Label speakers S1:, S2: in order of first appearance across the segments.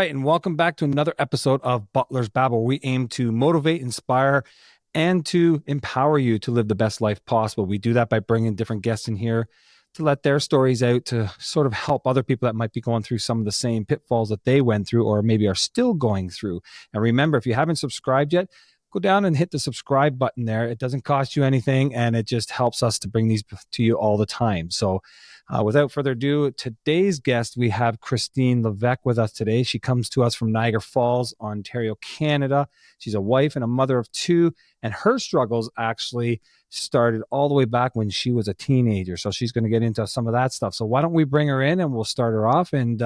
S1: right, and welcome back to another episode of Butler's Babble. We aim to motivate, inspire, and to empower you to live the best life possible. We do that by bringing different guests in here to let their stories out, to sort of help other people that might be going through some of the same pitfalls that they went through or maybe are still going through. And remember, if you haven't subscribed yet, go down and hit the subscribe button there. It doesn't cost you anything, and it just helps us to bring these to you all the time. So without further ado, today's guest, we have Christine Levesque with us today. She comes to us from Niagara Falls, Ontario, Canada. She's a wife and a mother of two, and her struggles actually started all the way back when she was a teenager. So she's going to get into some of that stuff. So why don't we bring her in and we'll start her off. And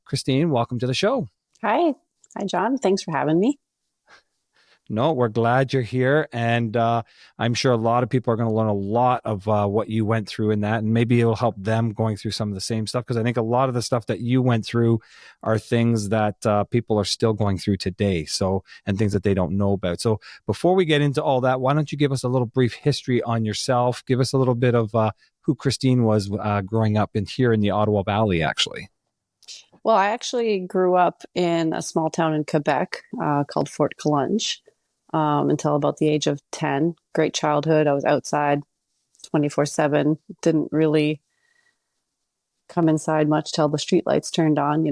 S1: Christine, welcome to the show.
S2: Hi. Hi, John. Thanks for having me.
S1: No, we're glad you're here. And I'm sure a lot of people are going to learn a lot of what you went through in that. And maybe it'll help them going through some of the same stuff. Because I think a lot of the stuff that you went through are things that people are still going through today. So, and things that they don't know about. So before we get into all that, why don't you give us a little brief history on yourself? Give us a little bit of who Christine was growing up in here in the Ottawa Valley, actually.
S2: Well, I actually grew up in a small town in Quebec called Fort Collonges. Until about the age of 10. Great childhood. I was outside 24/7. Didn't really come inside much till the streetlights turned on,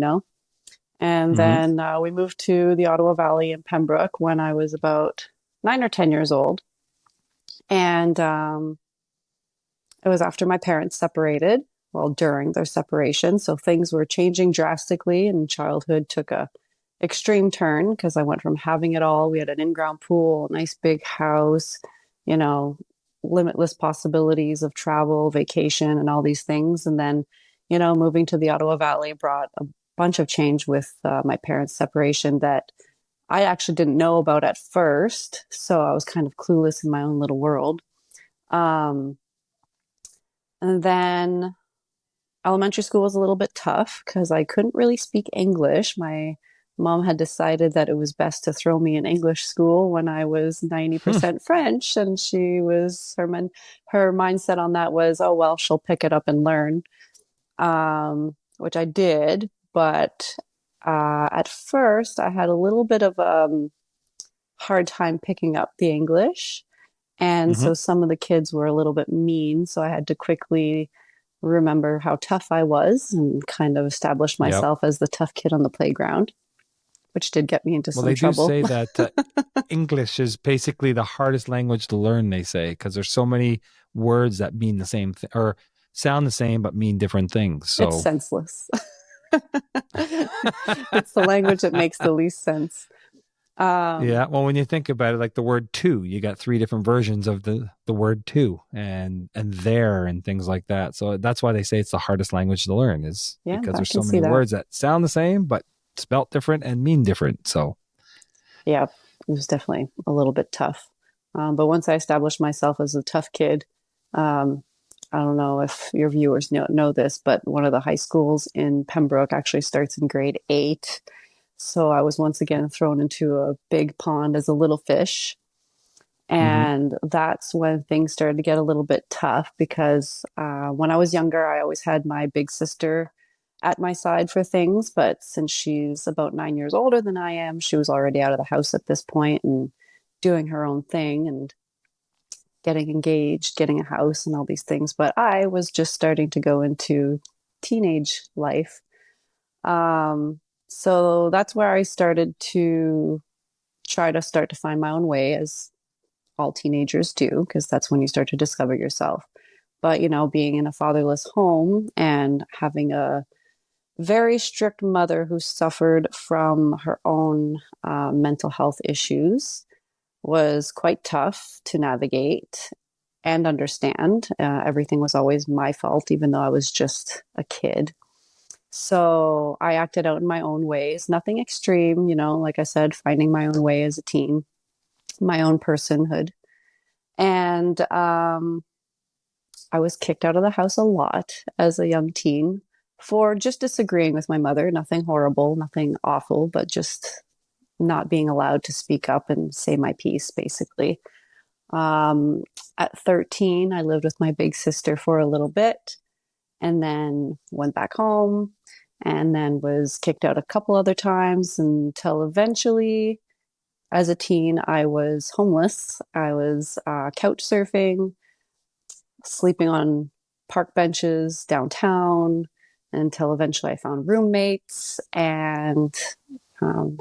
S2: And then we moved to the Ottawa Valley in Pembroke when I was about 9 or 10 years old. And it was after my parents separated, well, during their separation. So things were changing drastically, and childhood took a extreme turn because I went from having it all. We had an in-ground pool, a nice big house, limitless possibilities of travel, vacation, and all these things. And then, moving to the Ottawa Valley brought a bunch of change with my parents' separation that I actually didn't know about at first. So I was kind of clueless in my own little world. And then elementary school was a little bit tough because I couldn't really speak English. My mom had decided that it was best to throw me in English school when I was 90% French. And her mindset on that was, oh, well, she'll pick it up and learn, which I did. But at first, I had a little bit of a hard time picking up the English. And so some of the kids were a little bit mean. So I had to quickly remember how tough I was and kind of establish myself as the tough kid on the playground, which did get me into some trouble.
S1: Well, they do say that English is basically the hardest language to learn, they say, because there's so many words that mean the same thing or sound the same but mean different things. So
S2: it's senseless. It's the language that makes the least sense.
S1: Yeah, well, when you think about it, like the word "to," you got three different versions of the word "to" and there and things like that. So that's why they say it's the hardest language to learn, is because
S2: I
S1: there's
S2: can
S1: so
S2: see
S1: many
S2: that.
S1: words that sound the same but spelt different and mean different. So
S2: yeah, it was definitely a little bit tough. But once I established myself as a tough kid, I don't know if your viewers know this, but one of the high schools in Pembroke actually starts in grade 8. So I was once again thrown into a big pond as a little fish. And that's when things started to get a little bit tough because when I was younger, I always had my big sister at my side for things. But since she's about 9 years older than I am, she was already out of the house at this point and doing her own thing and getting engaged, getting a house and all these things. But I was just starting to go into teenage life. So that's where I started to try to find my own way, as all teenagers do, because that's when you start to discover yourself. But, being in a fatherless home and having a very strict mother who suffered from her own mental health issues was quite tough to navigate and understand. Everything was always my fault, even though I was just a kid. So I acted out in my own ways, nothing extreme, like I said, finding my own way as a teen, my own personhood. And I was kicked out of the house a lot as a young teen for just disagreeing with my mother. Nothing horrible, nothing awful, but just not being allowed to speak up and say my piece, basically. At 13, I lived with my big sister for a little bit and then went back home. and then was kicked out a couple other times until eventually, as a teen, I was homeless. I was couch surfing, sleeping on park benches downtown until eventually I found roommates. And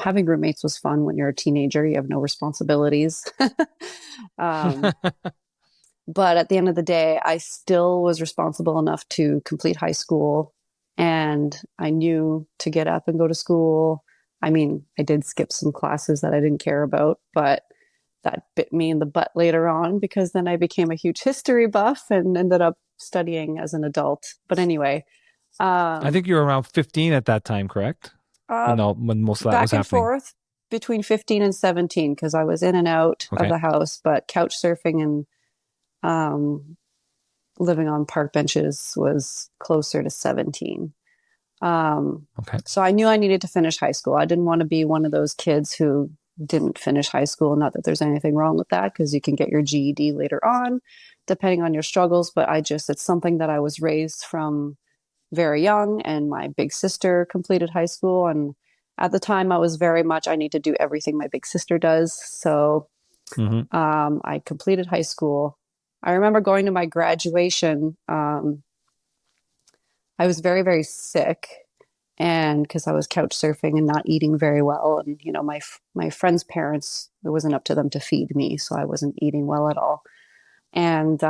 S2: having roommates was fun when you're a teenager. You have no responsibilities. um, but at the end of the day, I still was responsible enough to complete high school. And I knew to get up and go to school. I mean, I did skip some classes that I didn't care about, but that bit me in the butt later on because then I became a huge history buff and ended up studying as an adult. But anyway,
S1: I
S2: um,
S1: think you were around 15 at that time, correct?
S2: uh,
S1: When most of that was
S2: back and
S1: happening.
S2: forth between 15 and 17 because I was in and out of
S1: Okay.
S2: the house, but couch surfing and um, living on park benches was closer to 17. Um,
S1: Okay.
S2: so I knew I needed to finish high school. I didn't want to be one of those kids who didn't finish high school. Not that there's anything wrong with that because you can get your GED later on, depending on your struggles. But it's something that I was raised from very young, and my big sister completed high school. And at the time, I was very much, I need to do everything my big sister does. So
S1: Hmm.
S2: I completed high school. I remember going to my graduation. I was very, very sick, and because I was couch surfing and not eating very well, and my friends' parents, it wasn't up to them to feed me, so I wasn't eating well at all. And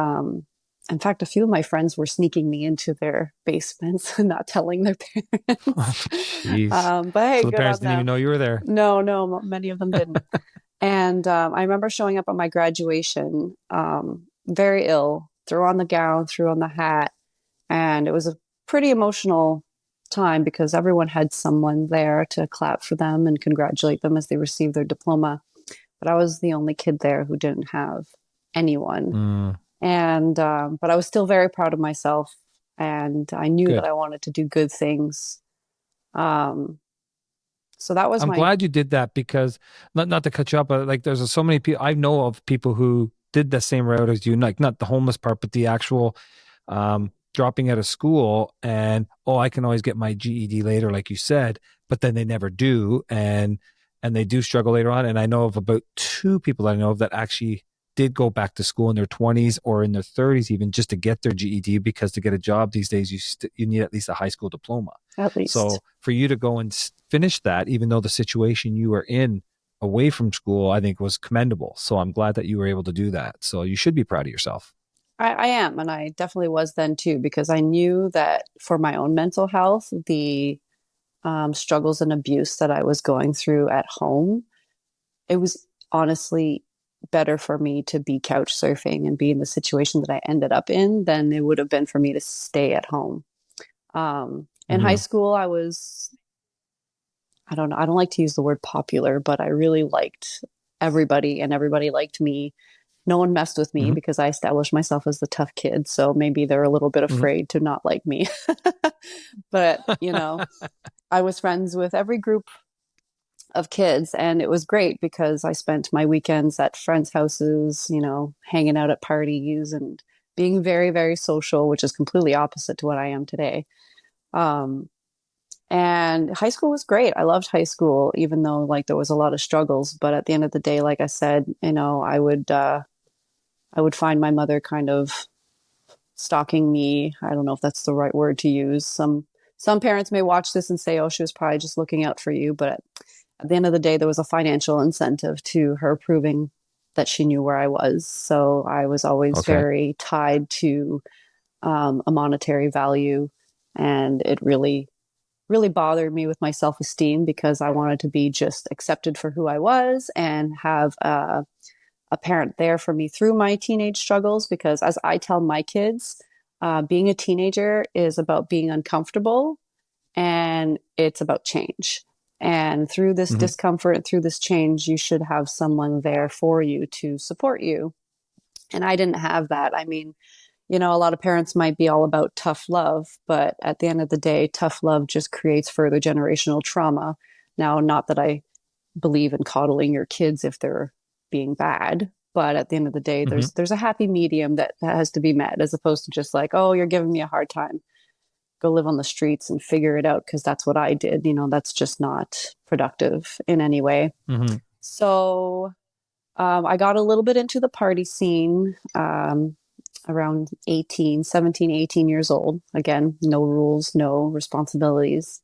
S2: in fact, a few of my friends were sneaking me into their basements and not telling their parents.
S1: Jeez.
S2: But hey,
S1: So the
S2: good
S1: parents
S2: on
S1: didn't even
S2: them.
S1: know you were there.
S2: No, no, many of them didn't. And I remember showing up at my graduation, very ill, threw on the gown, threw on the hat, and it was a pretty emotional time because everyone had someone there to clap for them and congratulate them as they received their diploma. But I was the only kid there who didn't have anyone.
S1: Mm,
S2: And, but I was still very proud of myself. And I knew that
S1: good.
S2: I wanted to do good things. Um, so that was
S1: I'm
S2: my,
S1: glad you did that because not to cut you up, but like there's so many people I know of people who did the same route as you, like not the homeless part, but the actual dropping out of school and oh, I can always get my GED later, like you said, but then they never do, and they do struggle later on. And I know of about two people I know of that actually did go back to school in their 20s or in their 30s even just to get their GED because to get a job these days you need at least a high school diploma.
S2: at least.
S1: So for you to go and finish that, even though the situation you were in away from school, I think was commendable. So I'm glad that you were able to do that. So you should be proud of yourself.
S2: I am, and I definitely was then too, because I knew that for my own mental health, the struggles and abuse that I was going through at home, it was honestly better for me to be couch surfing and be in the situation that I ended up in than it would have been for me to stay at home. In high
S1: Hmm.
S2: school, I don't know, I don't like to use the word popular, but I really liked everybody and everybody liked me. No one messed with me
S1: Hmm.
S2: because I established myself as the tough kid. So maybe they're a little bit
S1: Hmm.
S2: afraid to not like me. But, I was friends with every group of kids, and it was great because I spent my weekends at friends' houses, hanging out at parties and being very, very social, which is completely opposite to what I am today. Um, and high school was great. I loved high school, even though like there was a lot of struggles. But at the end of the day, like I said, I would find my mother kind of stalking me. I don't know if that's the right word to use. Some parents may watch this and say, "Oh, she was probably just looking out for you," but at the end of the day, there was a financial incentive to her proving that she knew where I was. So I was always
S1: Okay.
S2: very tied to a monetary value, and it really, really bothered me with my self esteem because I wanted to be just accepted for who I was and have a parent there for me through my teenage struggles. Because as I tell my kids, being a teenager is about being uncomfortable and it's about change. And through this
S1: Hmm.
S2: discomfort and through this change, you should have someone there for you to support you. And I didn't have that. I mean, a lot of parents might be all about tough love, but at the end of the day, tough love just creates further generational trauma. Now, not that I believe in coddling your kids if they're being bad, but at the end of the day,
S1: Hmm.
S2: there's a happy medium that has to be met, as opposed to just like, oh, you're giving me a hard time, go live on the streets and figure it out because that's what I did. That's just not productive in any way.
S1: Hmm.
S2: So I got a little bit into the party scene around 17, 18 years old. Again, no rules, no responsibilities.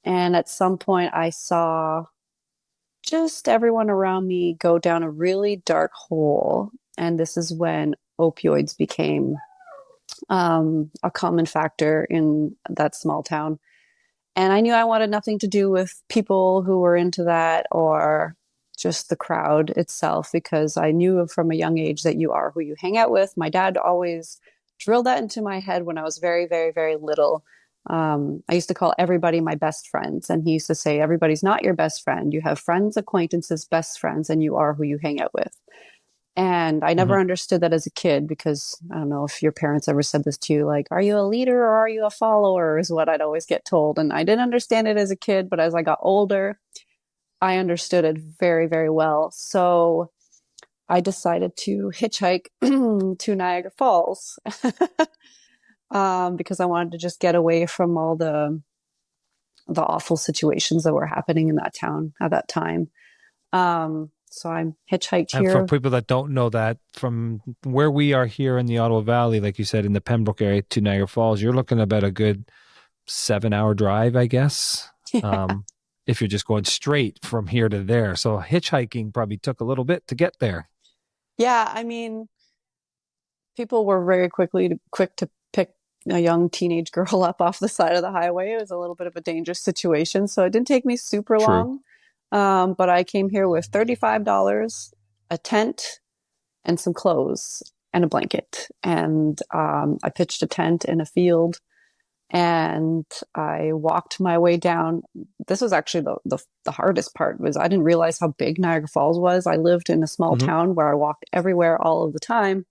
S2: And at some point, I saw just everyone around me go down a really dark hole. And this is when opioids became a common factor in that small town. And I knew I wanted nothing to do with people who were into that or just the crowd itself, because I knew from a young age that you are who you hang out with. My dad always drilled that into my head when I was very, very, very little. I used to call everybody my best friends. And he used to say, everybody's not your best friend. You have friends, acquaintances, best friends, and you are who you hang out with. And I never
S1: Hmm.
S2: understood that as a kid because I don't know if your parents ever said this to you, like, are you a leader or are you a follower? Is what I'd always get told. And I didn't understand it as a kid, but as I got older, I understood it very, very well. So I decided to hitchhike to Niagara Falls because I wanted to just get away from all the awful situations that were happening in that town at that time. So I'm hitchhiked
S1: And for
S2: here.
S1: people that don't know that, from where we are here in the Ottawa Valley, like you said, in the Pembroke area to Niagara Falls, you're looking about a good 7 hour drive, I guess. Um, if you're just going straight from here to there. So hitchhiking probably took a little bit to get there.
S2: Yeah, I mean, people were very quick to pick a young teenage girl up off the side of the highway. It was a little bit of a dangerous situation, so it didn't take me super
S1: True.
S2: long. But I came here with $35, a tent, and some clothes and a blanket. And I pitched a tent in a field and I walked my way down. This was actually the hardest part was I didn't realize how big Niagara Falls was. I lived in a small
S1: Hmm.
S2: town where I walked everywhere all of the time.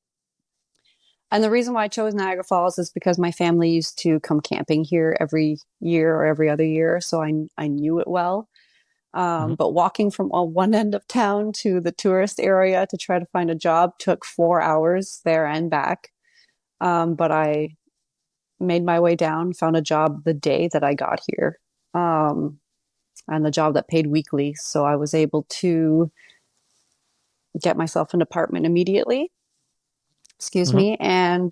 S2: And the reason why I chose Niagara Falls is because my family used to come camping here every year or every other year, so I knew it well.
S1: Hmm.
S2: But walking from one end of town to the tourist area to try to find a job took 4 hours there and back. But I made my way down, found a job the day that I got here, um, and the job that paid weekly. So I was able to get myself an apartment immediately. Excuse
S1: Hmm.
S2: me. And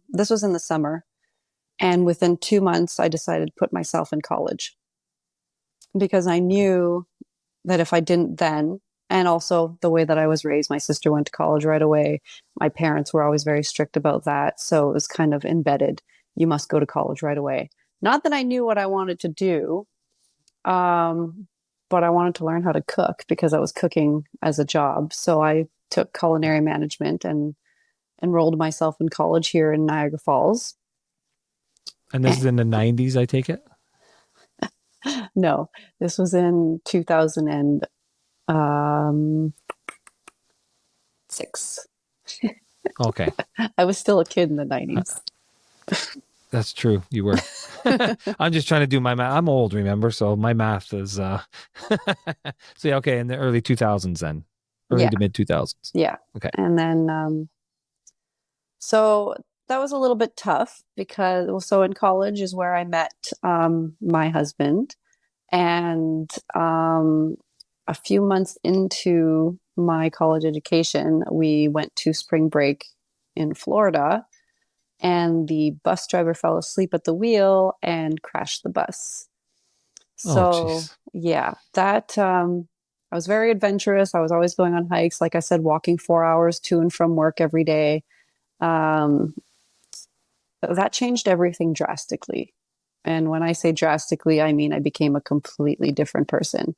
S2: this was in the summer. And within 2 months, I decided to put myself in college because I knew that if I didn't then, and also the way that I was raised, my sister went to college right away. My parents were always very strict about that. So it was kind of embedded. You must go to college right away. Not that I knew what I wanted to do, um, but I wanted to learn how to cook because I was cooking as a job. So I took culinary management and enrolled myself in college here in Niagara Falls.
S1: And this is in the 90s, I take it?
S2: No, this was in 2006.
S1: Okay.
S2: I was still a kid in the
S1: Uh,
S2: 90s.
S1: That's true. You were. I'm just trying to do my math. I'm old, remember? So my math is so yeah, okay, in the early 2000s then. Early
S2: Yeah,
S1: to mid 2000s.
S2: yeah.
S1: Okay.
S2: And then, so that was a little bit tough because, well, so in college is where I met my husband. And a few months into my college education, we went to spring break in Florida, and the bus driver fell asleep at the wheel and crashed the bus.
S1: Oh,
S2: So,
S1: jeez.
S2: yeah, that I was very adventurous. I was always going on hikes, like I said, walking 4 hours to and from work every day. Um, that changed everything drastically. And when I say drastically, I mean I became a completely different person.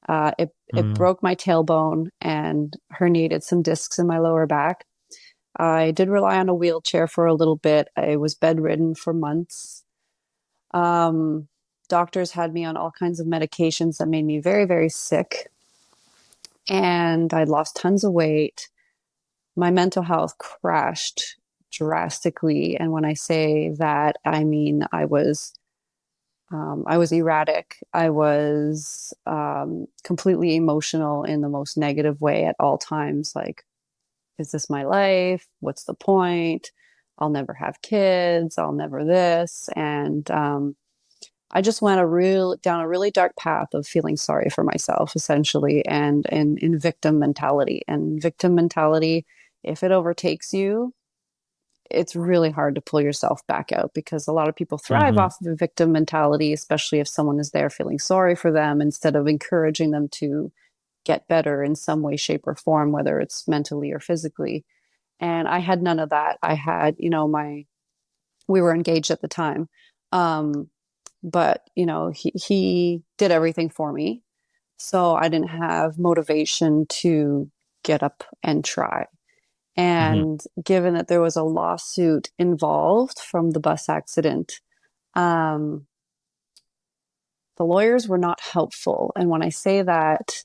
S2: It
S1: Mm.
S2: broke my tailbone and herniated some discs in my lower back. I did rely on a wheelchair for a little bit. I was bedridden for months. Um, Doctors had me on all kinds of medications that made me very, very sick. And I lost tons of weight. My mental health crashed drastically. And when I say that, I mean I was erratic. I was completely emotional in the most negative way at all times. Like, is this my life? What's the point? I'll never have kids, I'll never this. And I just went down a really dark path of feeling sorry for myself, essentially, and in victim mentality. And victim mentality, if it overtakes you, it's really hard to pull yourself back out, because a lot of people thrive
S1: Hmm.
S2: off of a victim mentality, especially if someone is there feeling sorry for them instead of encouraging them to get better in some way, shape, or form, whether it's mentally or physically. And I had none of that. I had, we were engaged at the time. Um, but he did everything for me. So I didn't have motivation to get up and try.
S1: Hmm.
S2: And given that there was a lawsuit involved from the bus accident, um, the lawyers were not helpful. And when I say that,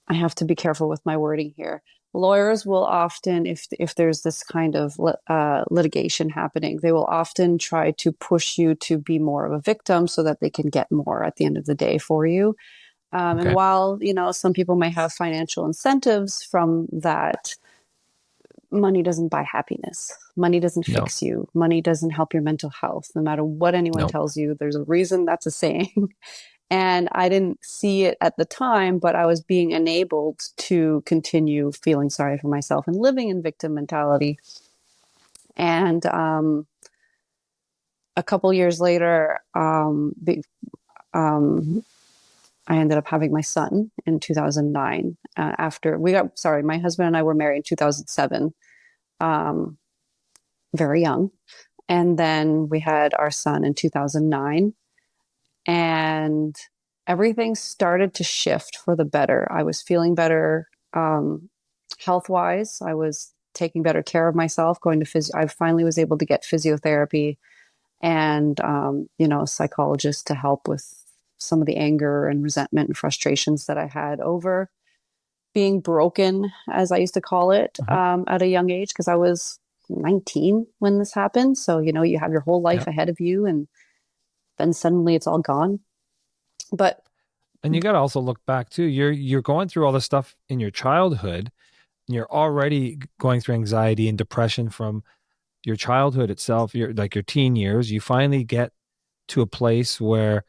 S2: I have to be careful with my wording here. Lawyers will often, if there's this kind of litigation happening, they will often try to push you to be more of a victim so that they can get more at the end of the day for you. And
S1: Okay.
S2: while some people may have financial incentives from that, money doesn't buy happiness. Money doesn't
S1: No,
S2: fix you. Money doesn't help your mental health. No matter what anyone
S1: no.
S2: tells you, there's a reason that's a saying. And I didn't see it at the time, but I was being enabled to continue feeling sorry for myself and living in victim mentality. And a couple years later, um, I ended up having my son in 2009. After we got, sorry, my husband and I were married in 2007, um, very young. And then we had our son in 2009. And everything started to shift for the better. I was feeling better health wise. I was taking better care of myself, going to physio. I finally was able to get physiotherapy and, psychologists to help with some of the anger and resentment and frustrations that I had over being broken, as I used to call it,
S1: Hmm.
S2: at a young age, because I was 19 when this happened. So, you have your whole
S1: Yeah.
S2: life ahead of you, and then suddenly it's all gone. But
S1: And you got to also look back too. You're going through all this stuff in your childhood, and you're already going through anxiety and depression from your childhood itself, your teen years. You finally get to a place where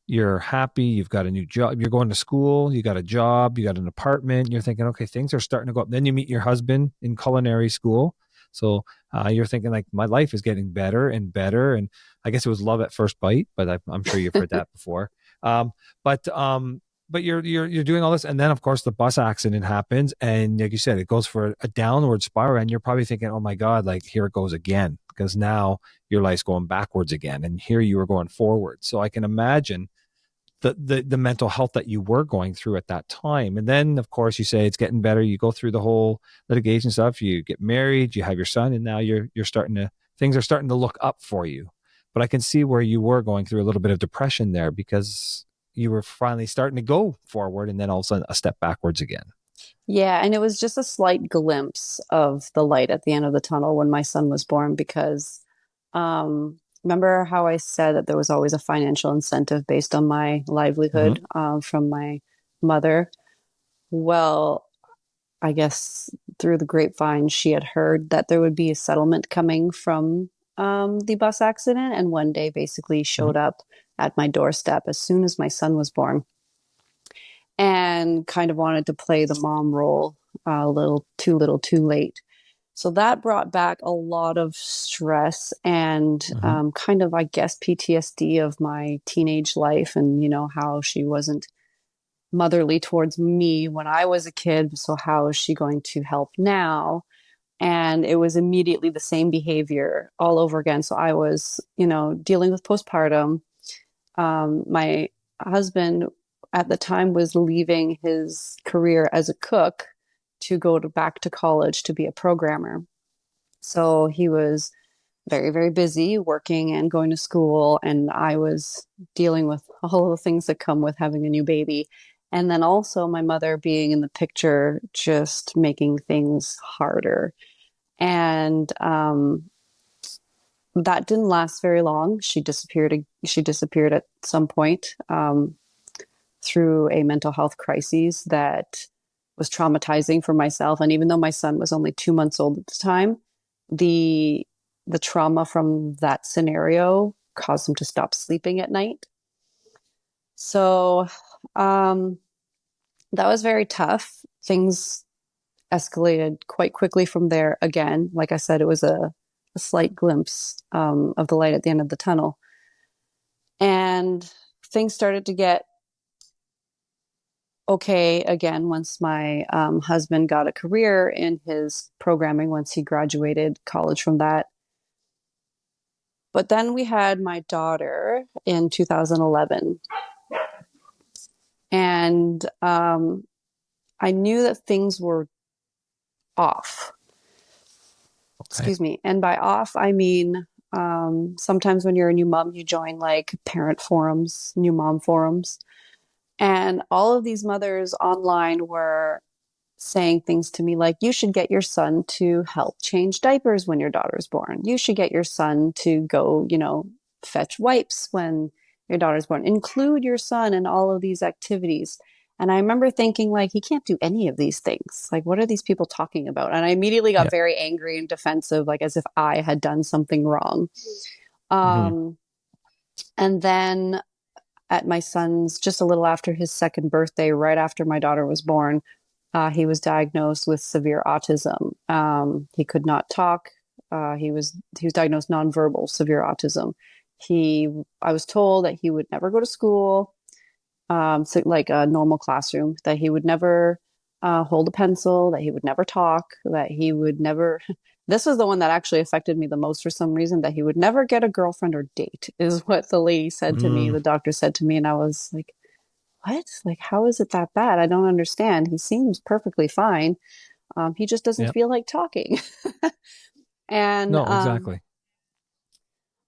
S1: you're happy, you've got a new job, you're going to school, you got a job, you got an apartment, you're thinking, okay, things are starting to go up. Then you meet your husband in culinary school. So you're thinking like my life is getting better and better. And I guess it was love at first bite, but I'm sure you've heard that before. Um, but but you're doing all this, and then of course the bus accident happens, and like you said, it goes for a downward spiral, and you're probably thinking, oh my God, like here it goes again, because now your life's going backwards again, and here you were going forward. So I can imagine the mental health that you were going through at that time. And then of course you say it's getting better, you go through the whole litigation stuff, you get married, you have your son, and now you're starting to, things are starting to look up for you. But I can see where you were going through a little bit of depression there, because you were finally starting to go forward, and then all of a sudden a step backwards again.
S2: yeah, and it was just a slight glimpse of the light at the end of the tunnel when my son was born, because remember how I said that there was always a financial incentive based on my
S1: Mm-hmm.
S2: livelihood from my mother? Well, I guess through the grapevine, she had heard that there would be a settlement coming from the bus accident, and one day basically
S1: Mm-hmm.
S2: showed up at my doorstep as soon as my son was born, and kind of wanted to play the mom role a little too late. So that brought back a lot of stress and
S1: Mm-hmm.
S2: kind of, I guess, PTSD of my teenage life, and how she wasn't motherly towards me when I was a kid. So how is she going to help now? And it was immediately the same behavior all over again. So I was, dealing with postpartum. My husband at the time was leaving his career as a cook to go back to college to be a programmer. So he was very, very busy working and going to school. And I was dealing with all the things that come with having a new baby. And then also my mother being in the picture, just making things harder. And that didn't last very long. She disappeared. She disappeared at some point through a mental health crisis that was traumatizing for myself. And even though my son was only 2 months old at the time, the the trauma from that scenario caused him to stop sleeping at night. So um, that was very tough. Things escalated quite quickly from there again. Like I said, it was a slight glimpse of the light at the end of the tunnel. And things started to get okay again once my husband got a career in his programming, once he graduated college from that. But then we had my daughter in 2011. And I knew that things were off.
S1: Okay.
S2: Excuse me. And by off, I mean sometimes when you're a new mom, you join like parent forums, new mom forums. And all of these mothers online were saying things to me like, you should get your son to help change diapers when your daughter's born. You should get your son to go, fetch wipes when your daughter's born. Include your son in all of these activities. And I remember thinking, like, he can't do any of these things. Like, what are these people talking about? And I immediately got
S1: Yeah.
S2: very angry and defensive, like as if I had done something wrong.
S1: Hmm.
S2: Um, and then at my son's, just a little after his second birthday, right after my daughter was born, he was diagnosed with severe autism. He could not talk. He was diagnosed nonverbal severe autism. I was told that he would never go to school, so like a normal classroom, that he would never hold a pencil, that he would never talk, that he would never. This was the one that actually affected me the most for some reason, that he would never get a girlfriend or date, is what the lady said to me,
S1: Mm,
S2: the doctor said to me. And I was like, what? Like, how is it that bad? I don't understand. He seems perfectly fine. He just doesn't
S1: yeah.
S2: feel like talking. And
S1: No, exactly.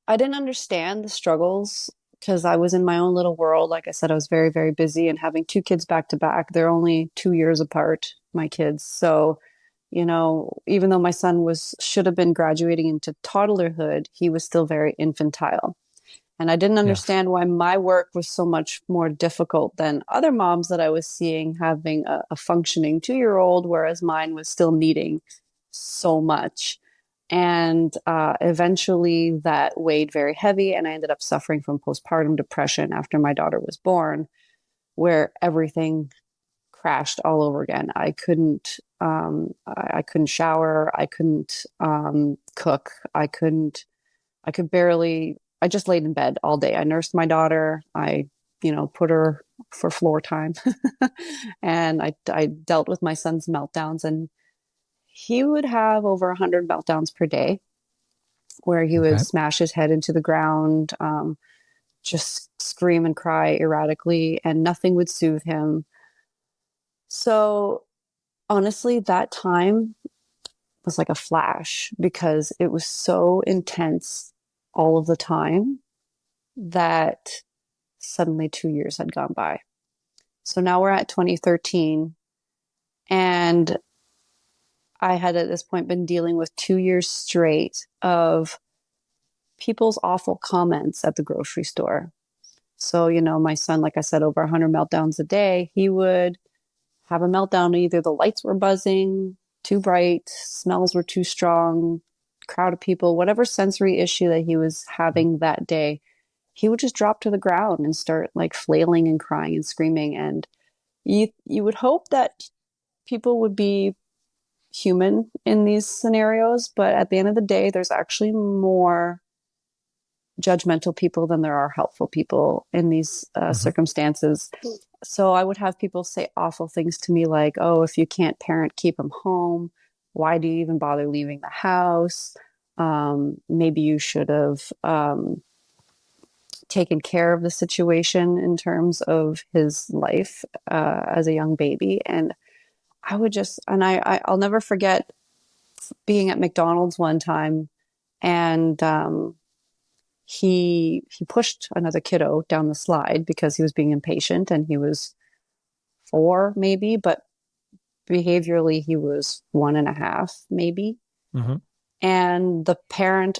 S2: I didn't understand the struggles because I was in my own little world. Like I said, I was very, very busy, and having two kids back to back, they're only 2 years apart, my kids. So, even though my son should have been graduating into toddlerhood, he was still very infantile. And I didn't
S1: Yes.
S2: understand why my work was so much more difficult than other moms that I was seeing having a functioning 2-year-old, whereas mine was still needing so much. And eventually that weighed very heavy, and I ended up suffering from postpartum depression after my daughter was born, where everything crashed all over again. I couldn't shower, I couldn't cook, I could barely, I just laid in bed all day. I nursed my daughter. I, put her for floor time. And I dealt with my son's meltdowns, and he would have over 100 meltdowns per day where he would
S1: Okay.
S2: smash his head into the ground, just scream and cry erratically, and nothing would soothe him. So honestly, that time was like a flash because it was so intense all of the time that suddenly 2 years had gone by. So now we're at 2013, and I had at this point been dealing with 2 years straight of people's awful comments at the grocery store. So, my son, like I said, over 100 meltdowns a day, he would have a meltdown. Either the lights were buzzing too bright, smells were too strong, crowd of people, whatever sensory issue that he was having that day, he would just drop to the ground and start like flailing and crying and screaming. And you would hope that people would be human in these scenarios, but at the end of the day, there's actually more judgmental people than there are helpful people in these
S1: Hmm.
S2: circumstances. So I would have people say awful things to me like, oh, if you can't parent, keep them home. Why do you even bother leaving the house? Maybe you should have taken care of the situation in terms of his life as a young baby. And I would just, and I'll never forget being at McDonald's one time, and he pushed another kiddo down the slide because he was being impatient, and he was 4 maybe, but behaviorally he was 1.5 maybe.
S1: Hmm.
S2: And the parent,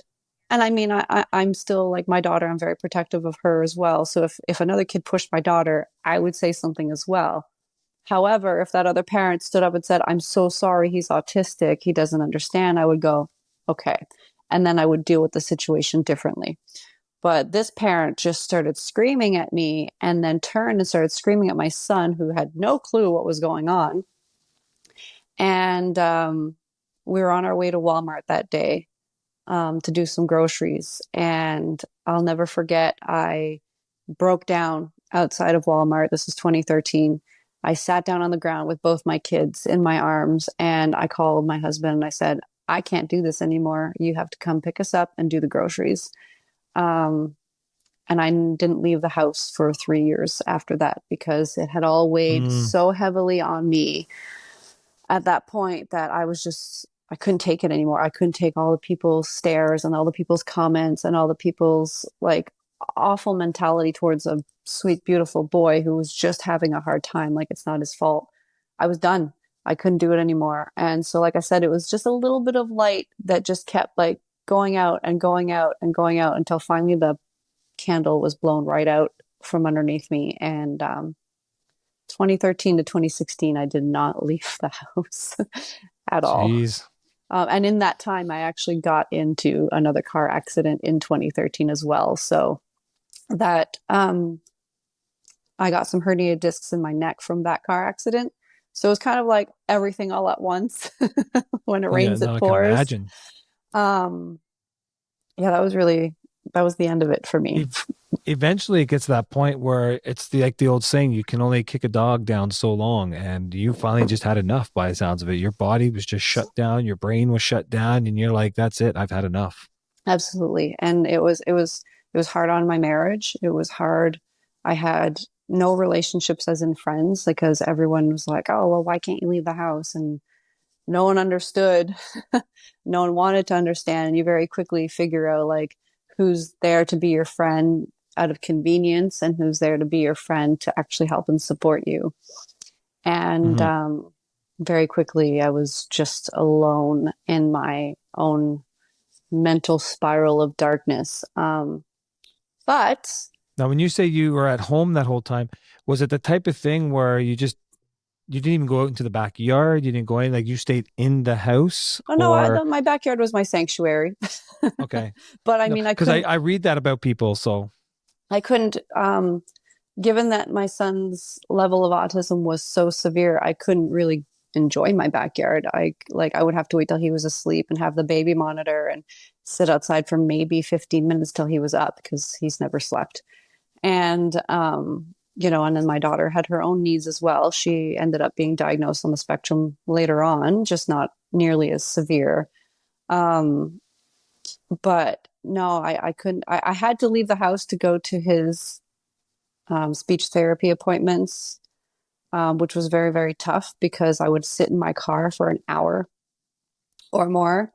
S2: and I mean, I'm still like my daughter, I'm very protective of her as well. So if another kid pushed my daughter, I would say something as well. However, if that other parent stood up and said, I'm so sorry, he's autistic, he doesn't understand, I would go, okay. And then I would deal with the situation differently. But this parent just started screaming at me and then turned and started screaming at my son, who had no clue what was going on. And we were on our way to Walmart that day to do some groceries. And I'll never forget, I broke down outside of Walmart. This was 2013. I sat down on the ground with both my kids in my arms and I called my husband and I said, I can't do this anymore. You have to come pick us up and do the groceries. Um, and I didn't leave the house for 3 years after that because it had all weighed
S1: Mm,
S2: so heavily on me at that point that I couldn't take it anymore. I couldn't take all the people's stares and all the people's comments and all the people's like awful mentality towards a sweet, beautiful boy who was just having a hard time. Like it's not his fault. I was done. I couldn't do it anymore. And so, like I said, it was just a little bit of light that just kept like going out and going out and going out until finally the candle was blown right out from underneath me. And 2013 to 2016, I did not leave the house at all.
S1: jeez.
S2: And in that time, I actually got into another car accident in 2013 as well. So that I got some herniated discs in my neck from that car accident. So it was kind of like everything all at once. When it
S1: Oh yeah,
S2: rains,
S1: no,
S2: it
S1: I can
S2: pours.
S1: imagine.
S2: Um, yeah, that was the end of it for me.
S1: Ev- Eventually, it gets to that point where it's like the old saying, you can only kick a dog down so long, and you finally just had enough by the sounds of it. Your body was just shut down, your brain was shut down, and you're like, that's it, I've had enough.
S2: Absolutely. And it was hard on my marriage. It was hard. I had no relationships as in friends because everyone was like, "Oh, well, why can't you leave the house?" And no one understood. No one wanted to understand. And you very quickly figure out like who's there to be your friend out of convenience and who's there to be your friend to actually help and support you. And
S1: Hmm.
S2: very quickly, I was just alone in my own mental spiral of darkness. But
S1: Now, when you say you were at home that whole time, was it the type of thing where you didn't even go out into the backyard, you didn't go in, like you stayed in the house,
S2: oh no,
S1: or
S2: my backyard was my sanctuary.
S1: okay,
S2: But I
S1: no,
S2: mean,
S1: because I read that about people, so
S2: I couldn't, given that my son's level of autism was so severe, I couldn't really enjoy my backyard. I would have to wait till he was asleep and have the baby monitor and sit outside for maybe 15 minutes till he was up because he's never slept. And, and then my daughter had her own needs as well. She ended up being diagnosed on the spectrum later on, just not nearly as severe. Um, but no, I couldn't, I had to leave the house to go to his speech therapy appointments, which was very, very tough because I would sit in my car for an hour or more,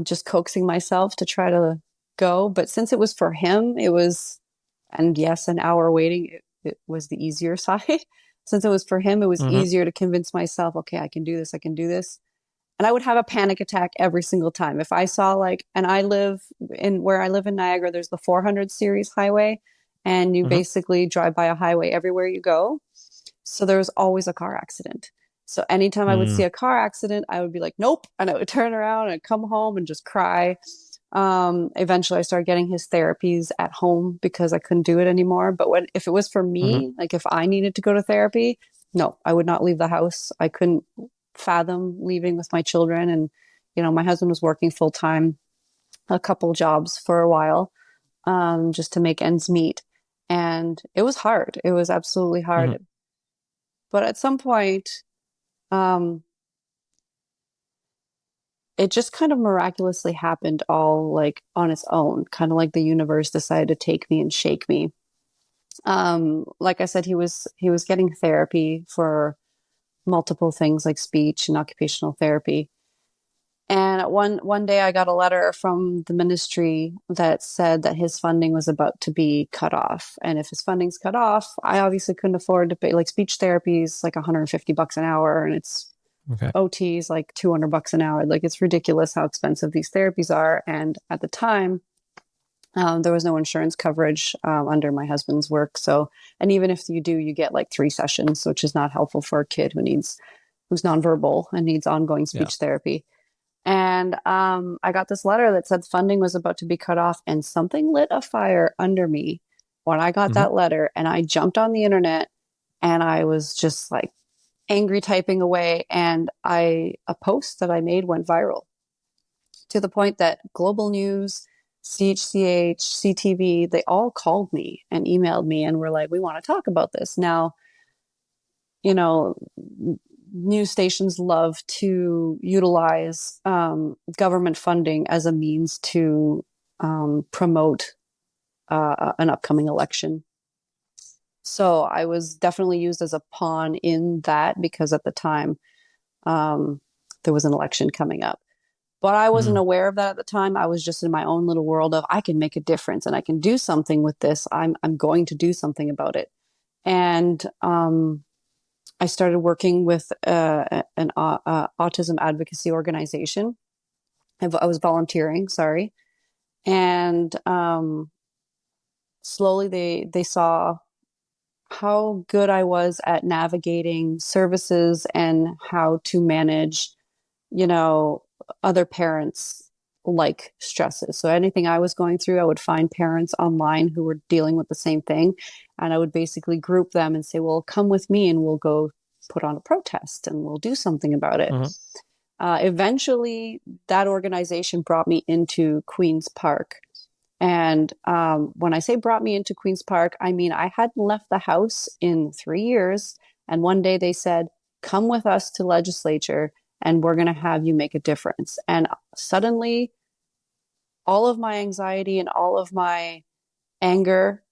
S2: just coaxing myself to try to go. But since it was for him, and yes, an hour waiting, it was the easier side. Since it was for him, it was
S1: mhm.
S2: easier to convince myself, okay, I can do this, I can do this. And I would have a panic attack every single time. If I saw and I live where I live in Niagara, there's the 400 series highway, and you
S1: Mhm.
S2: basically drive by a highway everywhere you go. So there was always a car accident. So anytime I would see
S1: Mm.
S2: a car accident, I would be like, nope. And I would turn around and come home and just cry. Eventually I started getting his therapies at home because I couldn't do it anymore. But if it was for
S1: Mhm.
S2: me, like if I needed to go to therapy, no, I would not leave the house. I couldn't fathom leaving with my children. And, my husband was working full time, a couple jobs for a while, just to make ends meet. And it was hard. It was absolutely
S1: Mhm.
S2: hard. But at some point, um, it just kind of miraculously happened all like on its own, kind of like the universe decided to take me and shake me. Like I said, he was getting therapy for multiple things like speech and occupational therapy. And one day I got a letter from the ministry that said that his funding was about to be cut off. And if his funding's cut off, I obviously couldn't afford to pay. Like speech therapy is like $150 an hour and it's
S1: Okay.
S2: OTs like $200 an hour. Like it's ridiculous how expensive these therapies are. And at the time, there was no insurance coverage under my husband's work. So, and even if you do, you get like 3 sessions, which is not helpful for a kid who's nonverbal and needs ongoing
S1: Yeah.
S2: speech therapy. And I got this letter that said funding was about to be cut off, and something lit a fire under me when I got
S1: Hmm.
S2: that letter. And I jumped on the internet and I was just like angry typing away. And a post that I made went viral to the point that Global News, CHCH, CTV, they all called me and emailed me and were like, we want to talk about this. Now, you know, news stations love to utilize government funding as a means to promote an upcoming election. So I was definitely used as a pawn in that because at the time um, there was an election coming up. But I wasn't
S1: Mm.
S2: aware of that at the time. I was just in my own little world of I can make a difference and I can do something with this. I'm going to do something about it. And I started working with an autism advocacy organization. I was volunteering, sorry, and slowly they saw how good I was at navigating services and how to manage, you know, other parents like stresses. So anything I was going through, I would find parents online who were dealing with the same thing, and I would basically group them and say, "Well, come with me, and we'll go put on a protest, and we'll do something about it."
S1: Hmm.
S2: Eventually, that organization brought me into Queen's Park. And when I say brought me into Queen's Park, I mean I hadn't left the house in 3 years. And one day they said, come with us to legislature and we're going to have you make a difference. And suddenly, all of my anxiety and all of my anger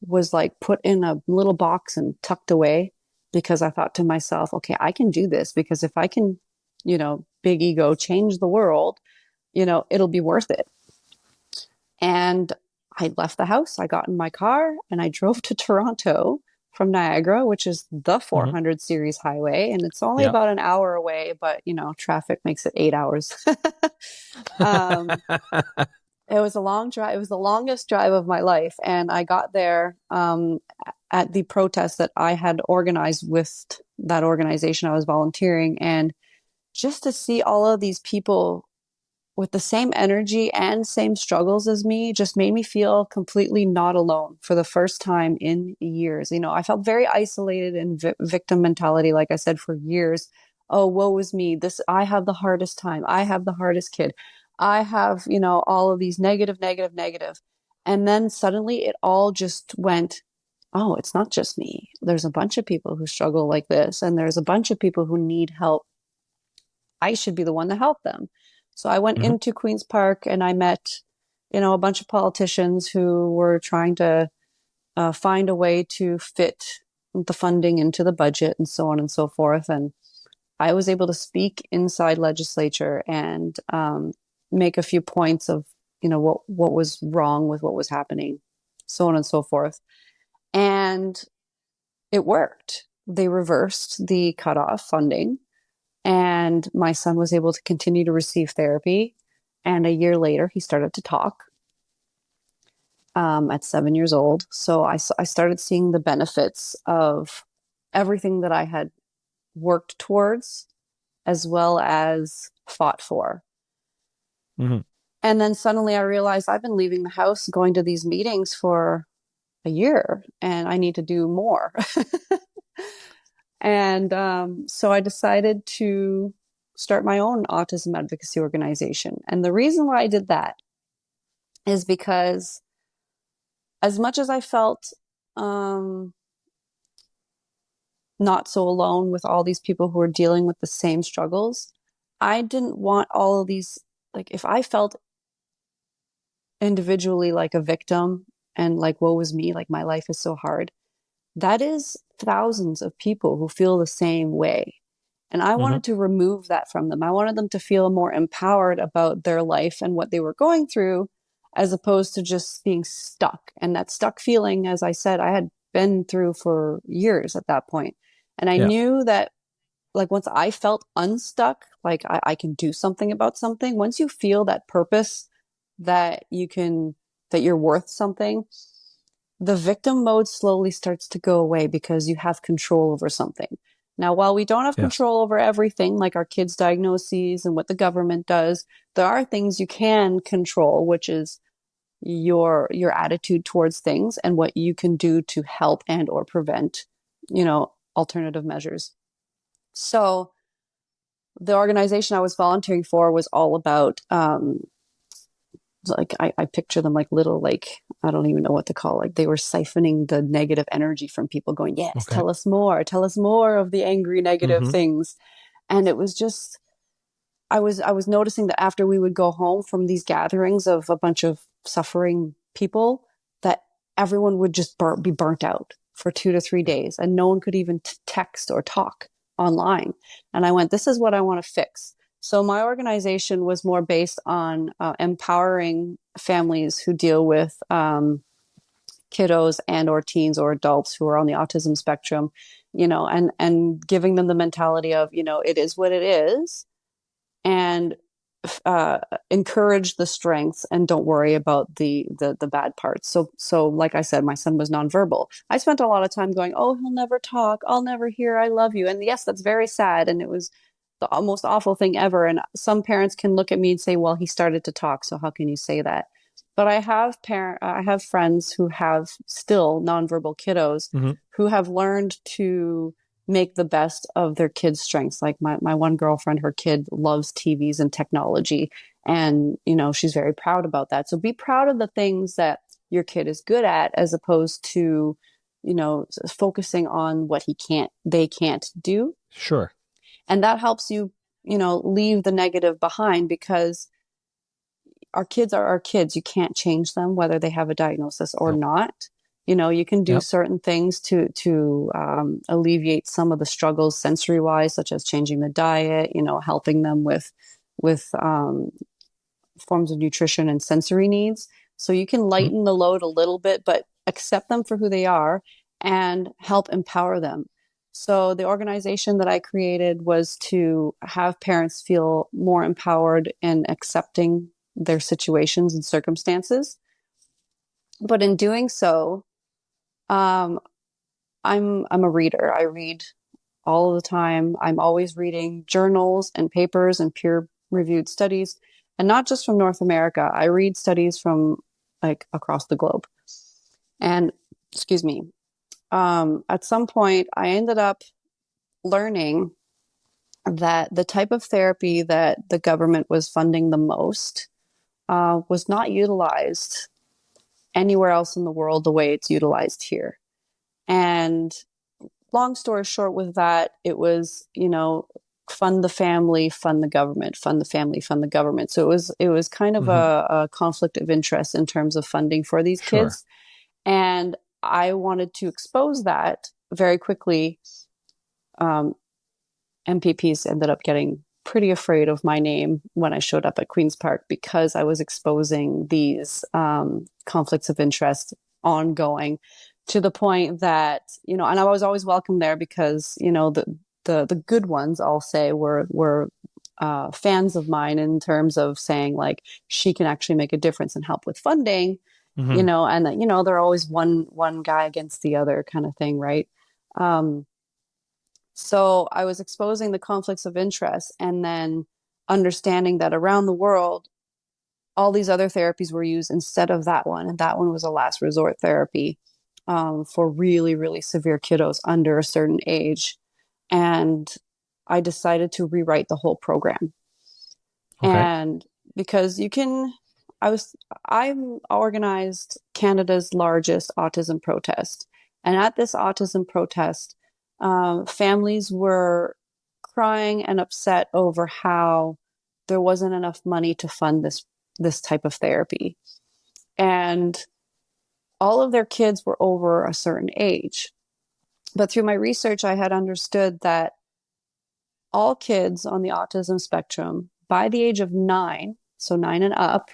S2: was like put in a little box and tucked away because I thought to myself, okay, I can do this because if I can, big ego, change the world, it'll be worth it. And I left the house, I got in my car, and I drove to Toronto from Niagara, which is the
S1: Hmm.
S2: 400 series highway. And it's only
S1: Yeah.
S2: about an hour away, but, traffic makes it 8 hours. um, it was a long drive. It was the longest drive of my life. And I got there at the protest that I had organized with that organization I was volunteering. And just to see all of these people with the same energy and same struggles as me just made me feel completely not alone for the first time in years. I felt very isolated and victim mentality, like I said, for years. Oh, woe is me. I have the hardest time. I have the hardest kid. I have, all of these negative, negative, negative. And then suddenly it all just went, oh, it's not just me. There's a bunch of people who struggle like this, and there's a bunch of people who need help. I should be the one to help them. So I went
S1: Hmm.
S2: into Queen's Park and I met, a bunch of politicians who were trying to find a way to fit the funding into the budget and so on and so forth. And I was able to speak inside legislature and make a few points of, what was wrong with what was happening, so on and so forth. And it worked. They reversed the cutoff funding and my son was able to continue to receive therapy. And a year later, he started to talk at 7 years old. So I started seeing the benefits of everything that I had worked towards as well as fought for.
S1: Hmm.
S2: And then suddenly I realized I've been leaving the house, going to these meetings for a year, and I need to do more. And so I decided to start my own autism advocacy organization. And the reason why I did that is because as much as I felt um, not so alone with all these people who are dealing with the same struggles, I didn't want all of these, like, if I felt individually like a victim and like, woe was me, like my life is so hard, that is thousands of people who feel the same way. And I
S1: Hmm.
S2: wanted to remove that from them. I wanted them to feel more empowered about their life and what they were going through, as opposed to just being stuck. And that stuck feeling, as I said, I had been through for years at that point. And I
S1: Yeah.
S2: knew that, like, once I felt unstuck, like I can do something about something, once you feel that purpose that you can, that you're worth something, the victim mode slowly starts to go away because you have control over something. Now, while we don't have
S1: Yes.
S2: control over everything, like our kids' diagnoses and what the government does, there are things you can control, which is your attitude towards things and what you can do to help and or prevent, alternative measures. So the organization I was volunteering for was all about like I picture them like little, like I don't even know what to call, like they were siphoning the negative energy from people, going, yes,
S1: Okay.
S2: tell us more of the angry negative
S1: Mm-hmm.
S2: things. And it was just, I was noticing that after we would go home from these gatherings of a bunch of suffering people, that everyone would just be burnt out for 2 to 3 days, and no one could even text or talk online. And I went, this is what I want to fix. So my organization was more based on empowering families who deal with kiddos and or teens or adults who are on the autism spectrum, and giving them the mentality of, it is what it is, and uh, encourage the strengths and don't worry about the bad parts. So like I said, my son was nonverbal. I spent a lot of time going, oh, he'll never talk, I'll never hear I love you. And yes, that's very sad, and it was the most awful thing ever. And some parents can look at me and say, well, he started to talk, so how can you say that? But I have friends who have still nonverbal kiddos
S1: Mm-hmm.
S2: who have learned to make the best of their kids' strengths. Like my one girlfriend, her kid loves TVs and technology, and she's very proud about that. So be proud of the things that your kid is good at, as opposed to focusing on what they can't do.
S1: Sure.
S2: And that helps you, leave the negative behind, because our kids are our kids. You can't change them whether they have a diagnosis or
S1: No.
S2: not. You can do
S1: Yep.
S2: certain things to alleviate some of the struggles sensory wise, such as changing the diet, helping them with forms of nutrition and sensory needs. So you can
S1: Mm-hmm.
S2: lighten the load a little bit, but accept them for who they are and help empower them. So the organization that I created was to have parents feel more empowered in accepting their situations and circumstances. But in doing so, um, I'm a reader. I read all the time. I'm always reading journals and papers and peer-reviewed studies, and not just from North America. I read studies from like across the globe. And excuse me, at some point, I ended up learning that the type of therapy that the government was funding the most was not utilized anywhere else in the world the way it's utilized here. And long story short with that, it was, fund the family, fund the government, fund the family, fund the government. So it was kind of
S1: Mm-hmm.
S2: a conflict of interest in terms of funding for these
S1: Sure.
S2: kids. And I wanted to expose that very quickly. Um, MPPs ended up getting pretty afraid of my name when I showed up at Queen's Park, because I was exposing these conflicts of interest ongoing, to the point that, and I was always welcome there, because, the good ones, I'll say, were fans of mine, in terms of saying, like, she can actually make a difference and help with funding,
S1: Mm-hmm.
S2: and that, they're always one guy against the other kind of thing, right? Um, so I was exposing the conflicts of interest, and then understanding that around the world, all these other therapies were used instead of that one. And that one was a last resort therapy for really, really severe kiddos under a certain age. And I decided to rewrite the whole program.
S1: Okay.
S2: And because I organized Canada's largest autism protest. And at this autism protest, families were crying and upset over how there wasn't enough money to fund this type of therapy. And all of their kids were over a certain age. But through my research, I had understood that all kids on the autism spectrum by the age of 9, so 9 and up,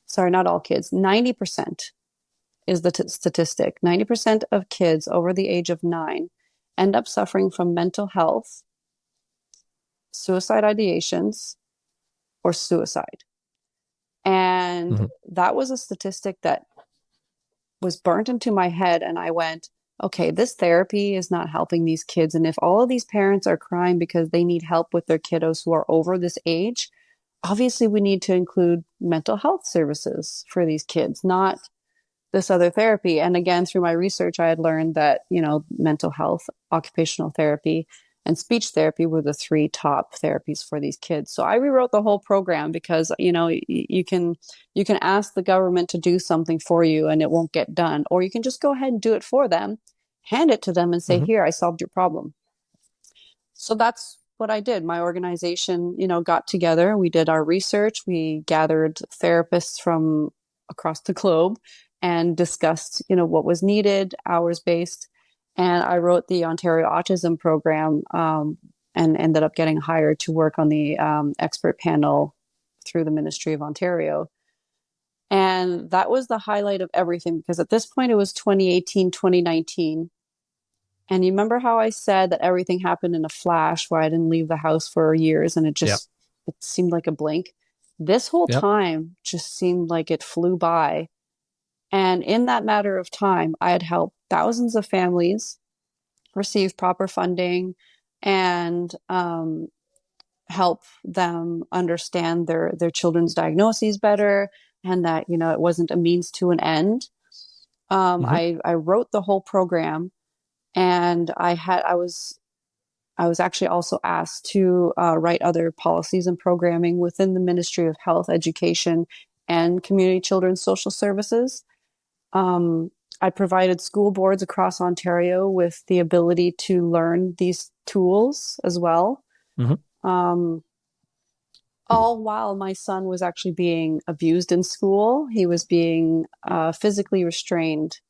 S2: sorry, not all kids, 90% is the statistic. 90% of kids over the age of 9 end up suffering from mental health, suicide ideations, or suicide. And
S1: Mm-hmm.
S2: that was a statistic that was burnt into my head. And I went, okay, this therapy is not helping these kids. And if all of these parents are crying because they need help with their kiddos who are over this age, obviously we need to include mental health services for these kids, not this other therapy. And again, through my research, I had learned that, mental health, occupational therapy, and speech therapy were the three top therapies for these kids. So I rewrote the whole program because, you can ask the government to do something for you and it won't get done, or you can just go ahead and do it for them, hand it to them and say,
S1: Hmm.
S2: here, I solved your problem. So that's what I did. My organization, got together. We did our research. We gathered therapists from across the globe and discussed, what was needed, hours based. And I wrote the Ontario Autism Program, and ended up getting hired to work on the expert panel through the Ministry of Ontario. And that was the highlight of everything because at this point it was 2018, 2019. And you remember how I said that everything happened in a flash where I didn't leave the house for years and
S1: Yep.
S2: it seemed like a blink. This whole
S1: Yep.
S2: time just seemed like it flew by. And in that matter of time, I had helped thousands of families receive proper funding and help them understand their children's diagnoses better, and that it wasn't a means to an end.
S1: Hmm.
S2: I wrote the whole program, and I was actually also asked to write other policies and programming within the Ministry of Health, Education, and Community Children's Social Services. Um, I provided school boards across Ontario with the ability to learn these tools as well.
S1: Hmm.
S2: Um, all while my son was actually being abused in school. He was being physically restrained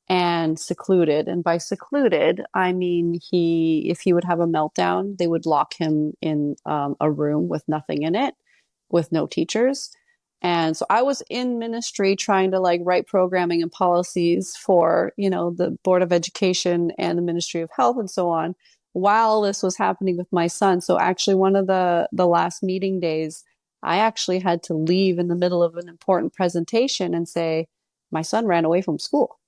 S2: and secluded. And by secluded, I mean if he would have a meltdown, they would lock him in a room with nothing in it, with no teachers. And so I was in ministry trying to like write programming and policies for, the Board of Education and the Ministry of Health and so on, while this was happening with my son. So actually one of the last meeting days, I actually had to leave in the middle of an important presentation and say, my son ran away from school.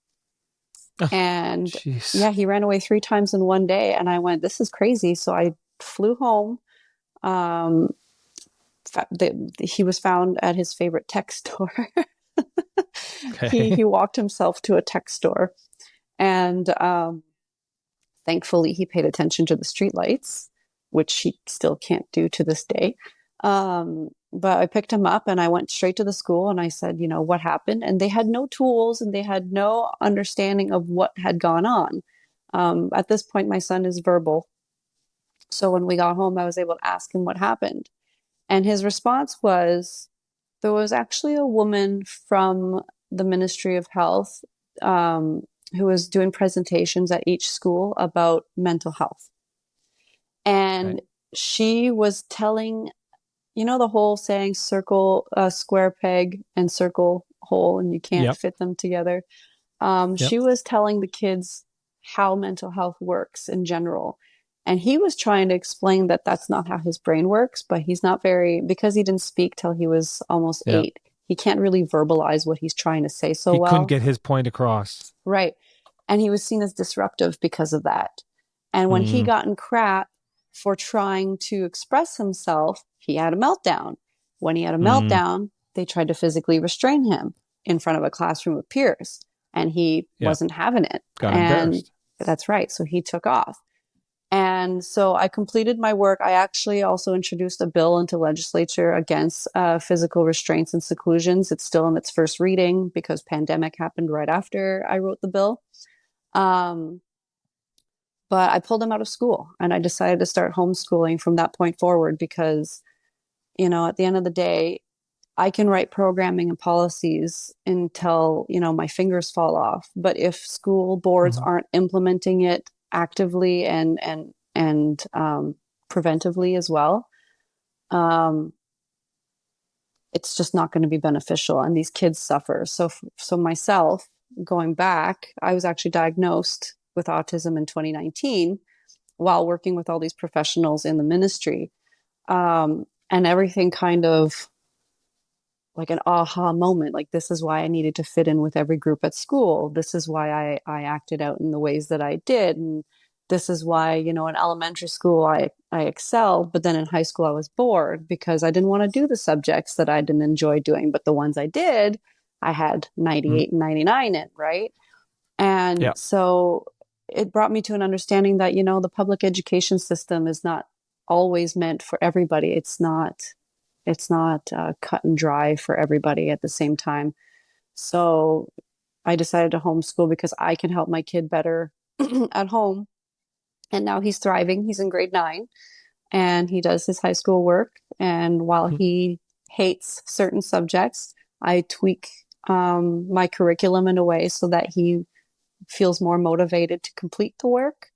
S1: Oh,
S2: And
S1: jeez.
S2: yeah, he ran away three times in one day. And I went, this is crazy. So I flew home. Um, he was found at his favorite tech store. He
S1: Okay.
S2: walked himself to a tech store, and thankfully he paid attention to the streetlights, which he still can't do to this day. But I picked him up and I went straight to the school and I said, what happened? And they had no tools and they had no understanding of what had gone on. At this point, my son is verbal. So when we got home, I was able to ask him what happened. And his response was, there was actually a woman from the Ministry of Health who was doing presentations at each school about mental health.
S1: Okay.
S2: And she was telling, the whole saying, circle, square peg and circle hole, and you can't
S1: Yep.
S2: fit them together.
S1: Yep.
S2: She was telling the kids how mental health works in general. And he was trying to explain that that's not how his brain works, but he's not because he didn't speak till he was almost
S1: Yep.
S2: 8. He can't really verbalize what he's trying to say so
S1: He couldn't
S2: well.
S1: get his point across.
S2: Right. And he was seen as disruptive because of that. And when he
S1: Mm,
S2: got in crap for trying to express himself, he had a meltdown. When he had a
S1: mm,
S2: meltdown, they tried to physically restrain him in front of a classroom of peers, and he
S1: yeah.
S2: wasn't having it.
S1: Got
S2: And
S1: embarrassed.
S2: that's right. So he took off. And so I completed my work. I actually also introduced a bill into legislature against physical restraints and seclusions. It's still in its first reading because pandemic happened right after I wrote the bill. Um, but I pulled him out of school and I decided to start homeschooling from that point forward because, at the end of the day, I can write programming and policies until, my fingers fall off. But if school boards
S1: Mhm.
S2: aren't implementing it actively and preventively as well, um, it's just not going to be beneficial, and these kids suffer. So myself, going back, I was actually diagnosed with autism in 2019 while working with all these professionals in the ministry. And everything kind of like an aha moment. Like, this is why I needed to fit in with every group at school. This is why I acted out in the ways that I did. And this is why, in elementary school, I excelled, but then in high school, I was bored because I didn't want to do the subjects that I didn't enjoy doing. But the ones I did, I had
S1: Mhm.
S2: 98 and 99 in, right? And
S1: Yeah.
S2: so it brought me to an understanding that, the public education system is not always meant for everybody. It's not cut and dry for everybody at the same time. So I decided to homeschool because I can help my kid better at home. And now he's thriving. He's in grade 9 and he does his high school work. And while
S1: Mhm.
S2: he hates certain subjects, I tweak my curriculum in a way so that he feels more motivated to complete the work.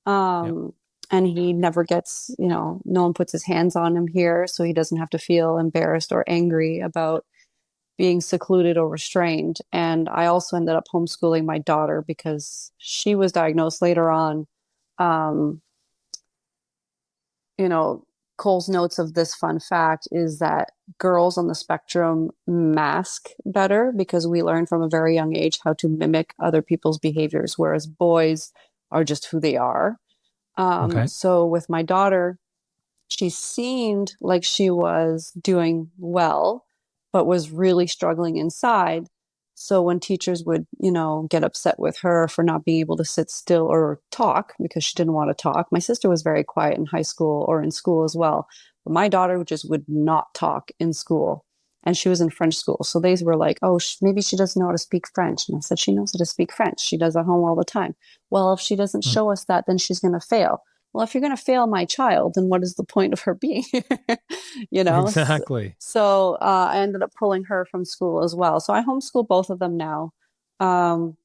S1: Yep.
S2: Um, and he never gets, no one puts his hands on him here, so he doesn't have to feel embarrassed or angry about being secluded or restrained. And I also ended up homeschooling my daughter because she was diagnosed later on. Um, you know, Cole's notes of this fun fact is that girls on the spectrum mask better because we learn from a very young age how to mimic other people's behaviors, whereas boys are just who they are.
S1: Okay.
S2: So with my daughter, she seemed like she was doing well, but was really struggling inside. So when teachers would, get upset with her for not being able to sit still or talk because she didn't want to talk. My sister was very quiet in high school or in school as well. But my daughter just would not talk in school. And she was in French school. So they were like, oh, maybe she doesn't know how to speak French. And I said, she knows how to speak French. She does at home all the time. Well, if she doesn't
S1: Mhm.
S2: show us that, then she's going to fail. Well, if you're going to fail my child, then what is the point of her being here? you know?
S1: Exactly.
S2: So I ended up pulling her from school as well. So I homeschool both of them now. Um,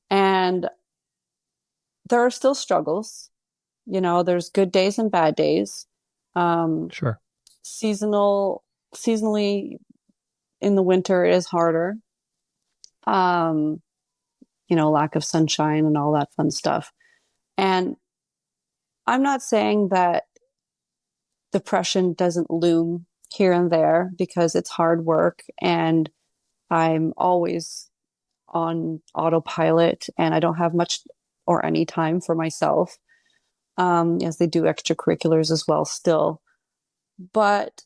S2: and there are still struggles. There's good days and bad days. Um,
S1: Sure.
S2: seasonal, seasonally in the winter is harder. Um, lack of sunshine and all that fun stuff. And I'm not saying that depression doesn't loom here and there because it's hard work and I'm always on autopilot and I don't have much or any time for myself, as they do extracurriculars as well still. But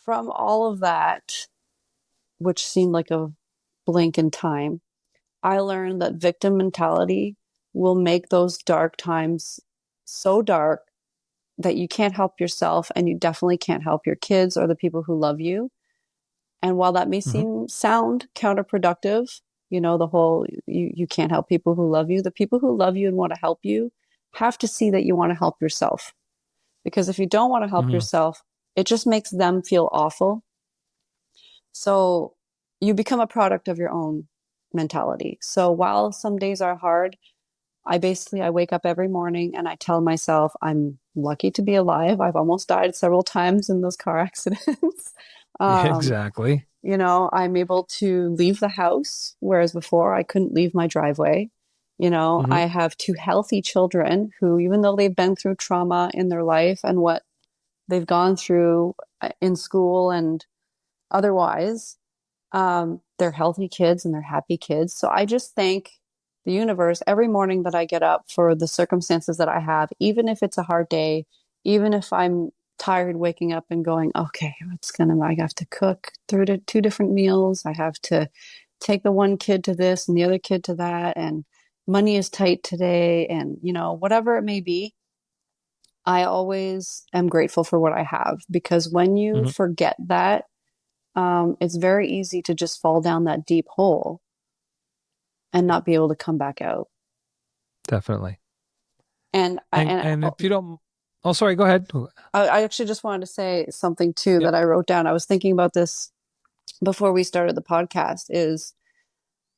S2: from all of that, which seemed like a blink in time, I learned that victim mentality will make those dark times so dark that you can't help yourself and you definitely can't help your kids or the people who love you. And while that may
S1: Hmm.
S2: sound counterproductive, the whole you can't help people who love you, the people who love you and want to help you have to see that you want to help yourself. Because if you don't want to help
S1: Hmm.
S2: yourself, it just makes them feel awful. So you become a product of your own mentality. So while some days are hard, I wake up every morning and I tell myself I'm lucky to be alive. I've almost died several times in those car accidents. um,
S1: Exactly.
S2: I'm able to leave the house, whereas before I couldn't leave my driveway.
S1: Hmm.
S2: I have two healthy children who, even though they've been through trauma in their life and what they've gone through in school and otherwise, they're healthy kids and they're happy kids. So I just thank the universe every morning that I get up for the circumstances that I have, even if it's a hard day, even if I'm tired waking up and going, okay, I have to cook two different meals. I have to take the one kid to this and the other kid to that. And money is tight today. And, whatever it may be, I always am grateful for what I have because when you
S1: Hmm.
S2: forget that, it's very easy to just fall down that deep hole and not be able to come back out.
S1: Definitely.
S2: And I, and
S1: And if you don't, oh, sorry, go ahead.
S2: I actually just wanted to say something too
S1: Yep.
S2: that I wrote down. I was thinking about this before we started the podcast is,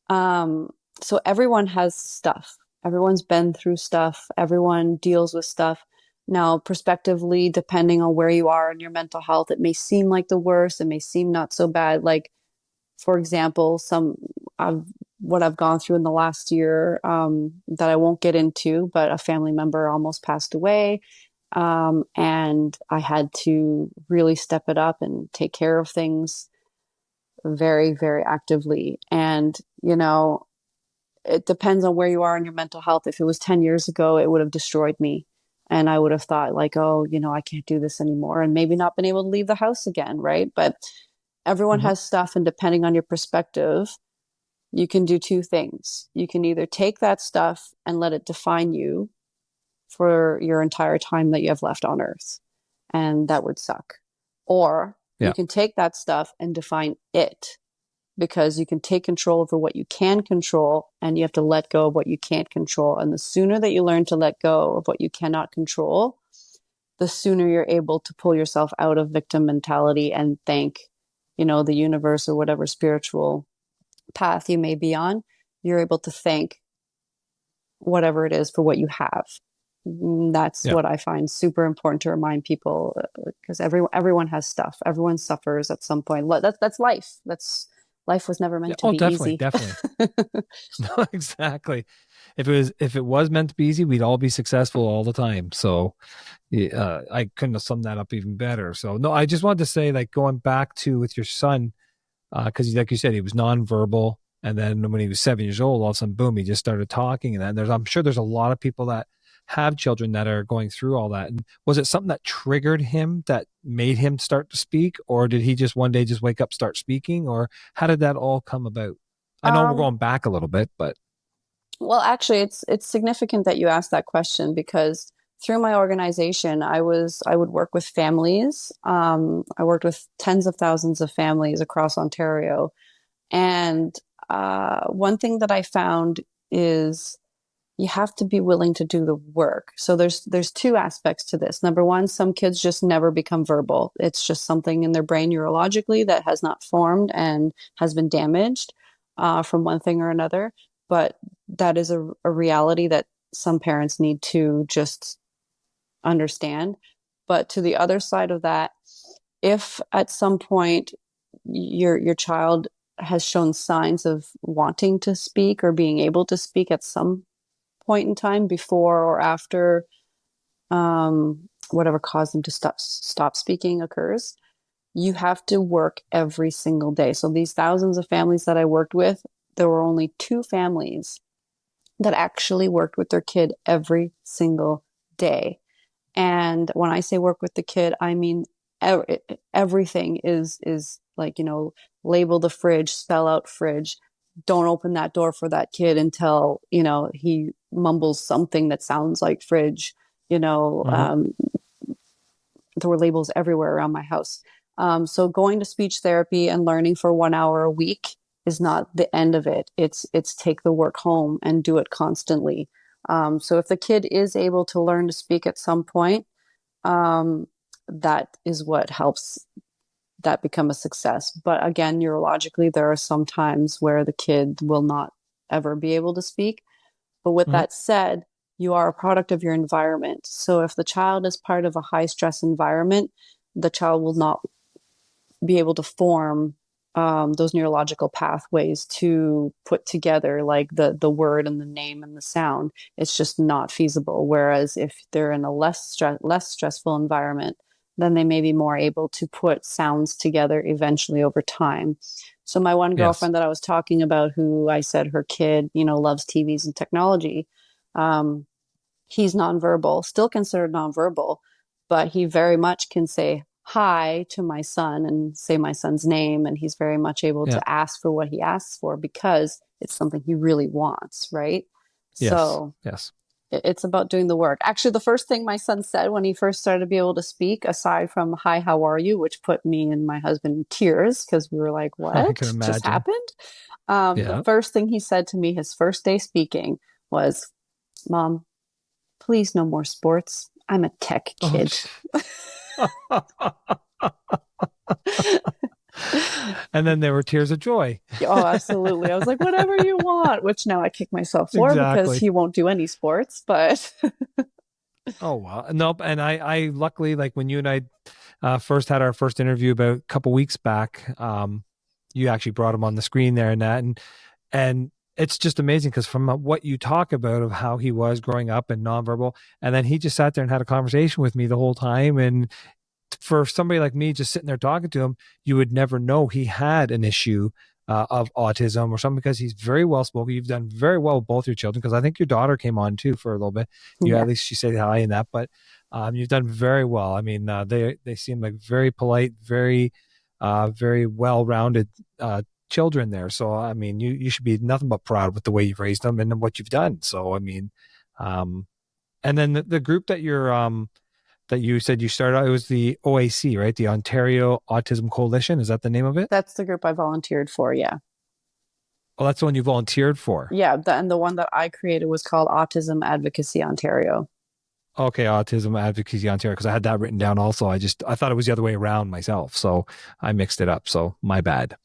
S2: um, so everyone has stuff. Everyone's been through stuff. Everyone deals with stuff. Now, prospectively, depending on where you are in your mental health, it may seem like the worst. It may seem not so bad. Like, for example, of what I've gone through in the last year, that I won't get into, but a family member almost passed away. And I had to really step it up and take care of things. very, very actively. And, you know, it depends on where you are in your mental health. If it was 10 years ago, it would have destroyed me. And I would have thought, like, oh, you know, I can't do this anymore, and maybe not been able to leave the house again. Right. But everyone
S1: Hmm.
S2: has stuff. And depending on your perspective, you can do two things. You can either take that stuff and let it define you for your entire time that you have left on earth, and that would suck. Or you
S1: Yeah.
S2: can take that stuff and define it, because you can take control over what you can control, and you have to let go of what you can't control. And the sooner that you learn to let go of what you cannot control, the sooner you're able to pull yourself out of victim mentality and thank, you know, the universe or whatever spiritual path you may be on. You're able to thank whatever it is for what you have. That's
S1: Yeah.
S2: what I find super important to remind people, because everyone has stuff. Everyone suffers at some point. That's life. That's life was never
S1: Yeah.
S2: meant to
S1: Oh,
S2: be
S1: definitely,
S2: easy.
S1: definitely. No, exactly. If it was meant to be easy, we'd all be successful all the time. So yeah, I couldn't have summed that up even better. So no, I just wanted to say, like, going back to with your son, because like you said, he was nonverbal, and then when he was 7 years old, all of a sudden, boom, he just started talking. And then I'm sure there's a lot of people that have children that are going through all that. And was it something that triggered him that made him start to speak, or did he just one day just wake up, start speaking, or how did that all come about? I know we're
S2: Um,
S1: going back a little bit, but
S2: well, actually, it's significant that you asked that question, because through my organization, I would work with families. I worked with tens of thousands of families across Ontario, and one thing that I found is you have to be willing to do the work. So there's two aspects to this. Number one, some kids just never become verbal. It's just something in their brain neurologically that has not formed and has been damaged from one thing or another. But that is a reality that some parents need to just understand. But to the other side of that, if at some point your child has shown signs of wanting to speak or being able to speak at some point in time, before or after whatever caused them to stop speaking occurs, you have to work every single day. So these thousands of families that I worked with, there were only two families that actually worked with their kid every single day. And when I say work with the kid, I mean everything is like, you know, label the fridge, spell out fridge. Don't open that door for that kid until, you know, he mumbles something that sounds like fridge. You know,
S1: mhm.
S2: there were labels everywhere around my house. So going to speech therapy and learning for 1 hour a week is not the end of it. It's take the work home and do it constantly. So if the kid is able to learn to speak at some point, um, that is what helps that become a success. But again, neurologically, there are some times where the kid will not ever be able to speak. But with
S1: Mhm.
S2: that said, you are a product of your environment. So if the child is part of a high stress environment, the child will not be able to form those neurological pathways to put together like the word and the name and the sound. It's just not feasible. Whereas if they're in a less stressful environment, then they may be more able to put sounds together eventually over time. So my one
S1: Yes.
S2: girlfriend that I was talking about, who I said her kid, you know, loves TVs and technology, um, he's nonverbal, still considered nonverbal, but he very much can say hi to my son and say my son's name. And he's very much able
S1: Yeah.
S2: to ask for what he asks for because it's something he really wants. Right.
S1: Yes.
S2: So
S1: Yes.
S2: it's about doing the work. Actually, the first thing my son said when he first started to be able to speak, aside from "Hi, how are you," which put me and my husband in tears because we were like,
S1: I can
S2: "What just
S1: imagine.
S2: happened?" The
S1: Yeah.
S2: first thing he said to me his first day speaking was, "Mom, please no more sports. I'm a tech
S1: Oh,
S2: kid."
S1: and then there were tears of joy.
S2: Oh, absolutely. I was like, whatever you want, which now I kick myself for because
S1: Exactly.
S2: he won't do any sports, but
S1: Oh wow. Nope. And I luckily, like when you and I first had our first interview about a couple weeks back, you actually brought him on the screen there and that, and it's just amazing because from what you talk about of how he was growing up and nonverbal, and then he just sat there and had a conversation with me the whole time, and for somebody like me just sitting there talking to him, you would never know he had an issue of autism or something, because he's very well spoken. You've done very well with both your children, because I think your daughter came on too for a little bit. You
S2: Yeah.
S1: at least she said hi in that, but you've done very well. I mean, they seem like very polite, very well rounded children there. So I mean, you should be nothing but proud with the way you've raised them and what you've done. So I mean, um, and then the group that you said you started out, it was the OAC, right? The Ontario Autism Coalition. Is that the name of it?
S2: That's the group I volunteered for. Yeah.
S1: Oh, that's the one you volunteered for.
S2: Yeah. And the one that I created was called Autism Advocacy Ontario.
S1: Okay, Autism Advocacy Ontario, because I had that written down also. I thought it was the other way around myself, so I mixed it up. So my bad.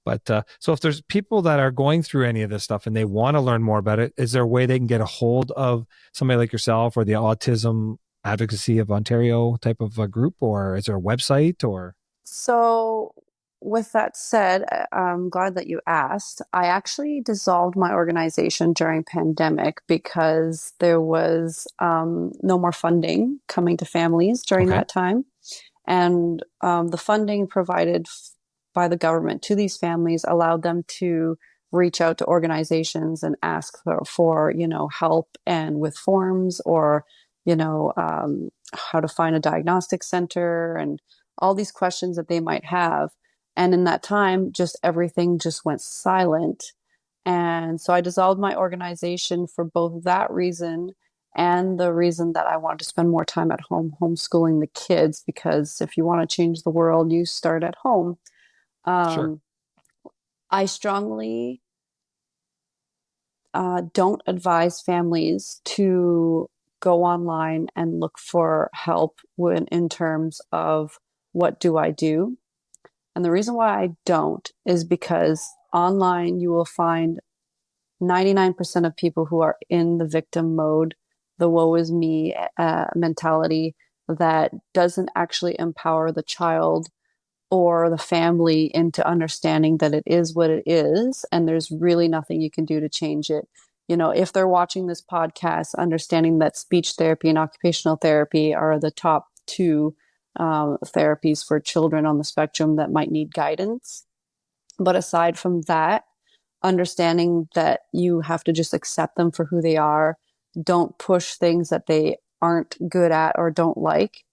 S1: But so if there's people that are going through any of this stuff and they want to learn more about it, is there a way they can get a hold of somebody like yourself or the Autism Advocacy of Ontario type of a group, or is there a website or?
S2: So, with that said, I'm glad that you asked. I actually dissolved my organization during pandemic because there was no more funding coming to families during
S1: Okay.
S2: that time, and the funding provided by the government to these families allowed them to reach out to organizations and ask for help and with forms or how to find a diagnostic center and all these questions that they might have. And in that time, just everything just went silent. And so I dissolved my organization for both that reason and the reason that I wanted to spend more time at home homeschooling the kids, because if you want to change the world, you start at home.
S1: Sure.
S2: Um, I strongly don't advise families to go online and look for help in terms of what do I do. And the reason why I don't is because online you will find 99% of people who are in the victim mode, the woe is me mentality that doesn't actually empower the child or the family into understanding that it is what it is and there's really nothing you can do to change it. If they're watching this podcast, understanding that speech therapy and occupational therapy are the top two therapies for children on the spectrum that might need guidance. But aside from that, understanding that you have to just accept them for who they are, don't push things that they aren't good at or don't like,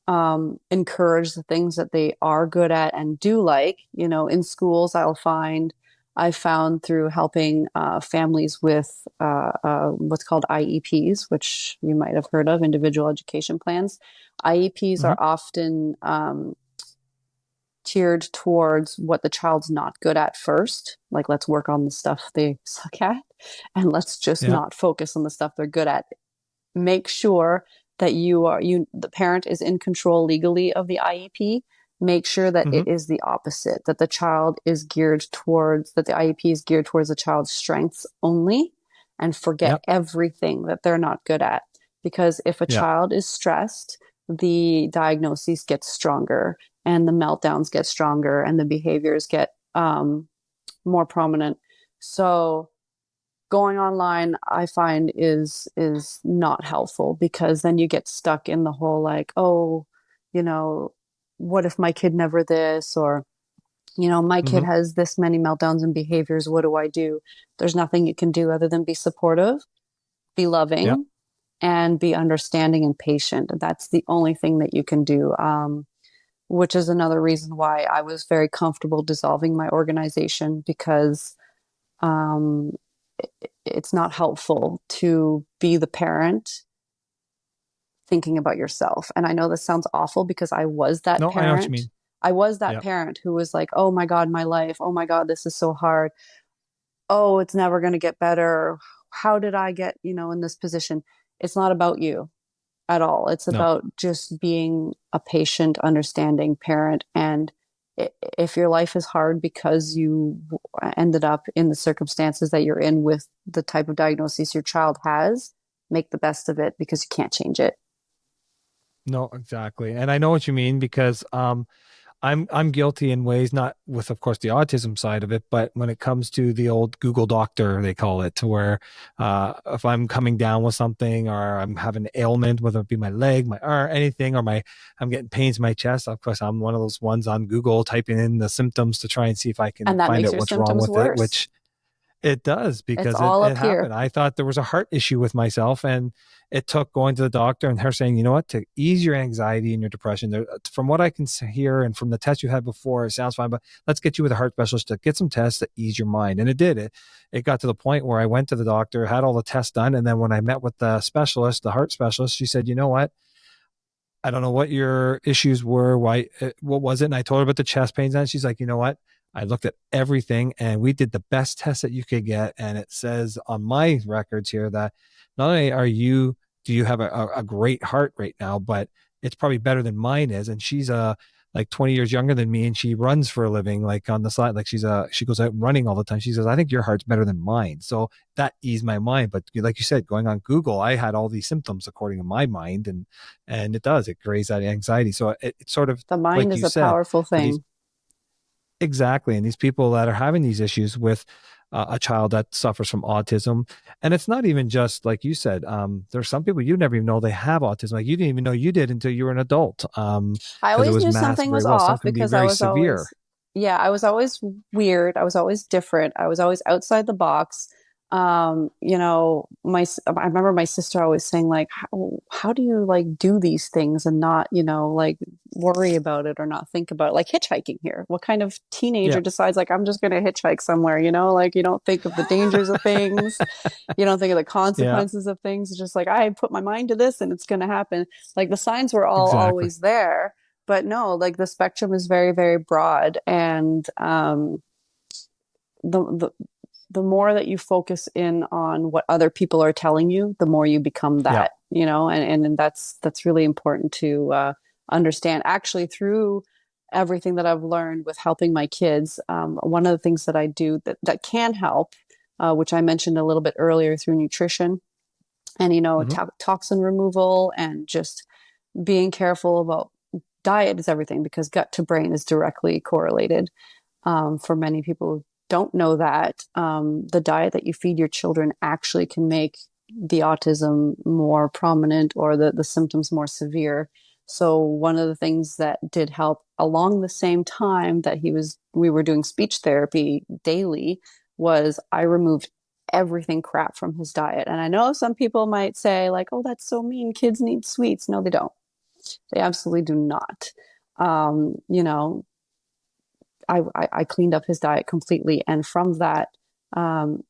S2: encourage the things that they are good at and do like. In schools, I found through helping families with what's called IEPs, which you might have heard of, individual education plans. IEPs
S1: Hmm.
S2: are often tiered towards what the child's not good at first. Like, let's work on the stuff they suck at, and let's just
S1: Yeah.
S2: not focus on the stuff they're good at. Make sure that the parent is in control legally of the IEP. Make sure that
S1: Hmm.
S2: it is the opposite, that the IEP is geared towards the child's strengths only, and forget
S1: Yeah.
S2: everything that they're not good at. Because if a
S1: Yeah.
S2: child is stressed, the diagnoses get stronger and the meltdowns get stronger and the behaviors get more prominent. So going online, I find is not helpful, because then you get stuck in the whole like, oh, you know what if my kid never this, or my kid
S1: Hmm.
S2: has this many meltdowns and behaviors, what do I do? There's nothing you can do other than be supportive, be
S1: Yeah.
S2: loving, and be understanding and patient. That's the only thing that you can do, which is another reason why I was very comfortable dissolving my organization, because um, it's not helpful to be the parent thinking about yourself. And I know this sounds awful, because I was that
S1: No, I know what you
S2: parent.
S1: mean.
S2: I was that
S1: Yeah.
S2: parent who was like, oh my God, my life. Oh my God, this is so hard. Oh, it's never going to get better. How did I get, in this position? It's not about you at all. It's
S1: No.
S2: about just being a patient, understanding parent. And if your life is hard because you ended up in the circumstances that you're in with the type of diagnosis your child has, make the best of it, because you can't change it.
S1: No, exactly. And I know what you mean, because I'm guilty in ways, not with, of course, the autism side of it, but when it comes to the old Google Doctor, they call it, to where if I'm coming down with something or I'm having an ailment, whether it be my leg, my arm, anything, or I'm getting pains in my chest, of course, I'm one of those ones on Google typing in the symptoms to try and see if I can
S2: And that
S1: find
S2: makes
S1: out
S2: your
S1: what's wrong
S2: symptoms
S1: with it,
S2: worse.
S1: which it does,
S2: It's
S1: because it,
S2: all
S1: it
S2: up here.
S1: happened. I thought there was a heart issue with myself, and it took going to the doctor and her saying, you know what, to ease your anxiety and your depression, there, from what I can hear and from the test you had before, it sounds fine, but let's get you with a heart specialist to get some tests to ease your mind. And it did. It got to the point where I went to the doctor, had all the tests done. And then when I met with the specialist, the heart specialist, she said, you know what? I don't know what your issues were. Why? What was it? And I told her about the chest pains, and she's like, you know what? I looked at everything, and we did the best test that you could get, and it says on my records here that not only do you have a great heart right now, but it's probably better than mine is. And she's like 20 years younger than me, and she runs for a living, like on the side, like she goes out running all the time. She says, I think your heart's better than mine. So that eased my mind. But like you said, going on Google, I had all these symptoms according to my mind, and it does, it creates that anxiety. So it's sort of
S2: The mind
S1: like
S2: is
S1: you
S2: a
S1: said,
S2: powerful
S1: for these,
S2: thing.
S1: exactly, and these people that are having these issues with a child that suffers from autism. And it's not even just like you said, there's some people you never even know they have autism, like you didn't even know you did until you were an adult,
S2: I
S1: because it
S2: always
S1: was
S2: knew
S1: masked
S2: something
S1: very
S2: was
S1: well. Some
S2: off
S1: can be
S2: because I
S1: very
S2: was
S1: severe.
S2: always, yeah, I was always weird. I was always different. I was always outside the box. I remember my sister always saying like, how do you like do these things and not, like worry about it or not think about it? Like hitchhiking here. What kind of teenager
S1: Yeah.
S2: decides like, I'm just going to hitchhike somewhere, like you don't think of the dangers of things. You don't think of the
S1: Yeah,
S2: consequences of things. It's just like, I put my mind to this and it's going to happen. Like the signs were all
S1: exactly.
S2: always there, but no, like the spectrum is very, very broad. And the, the, the more that you focus in on what other people are telling you, the more you become
S1: Yeah.
S2: that, and that's really important to understand. Actually, through everything that I've learned with helping my kids, one of the things that I do that can help, which I mentioned a little bit earlier through nutrition and
S1: Hmm.
S2: toxin removal and just being careful about diet is everything because gut to brain is directly correlated. For many people who don't know that, the diet that you feed your children actually can make the autism more prominent or the symptoms more severe. So one of the things that did help along the same time that we were doing speech therapy daily was I removed everything crap from his diet. And I know some people might say like, oh, that's so mean. Kids need sweets. No, they don't. They absolutely do not. Um, you know, I cleaned up his diet completely. And from that, um,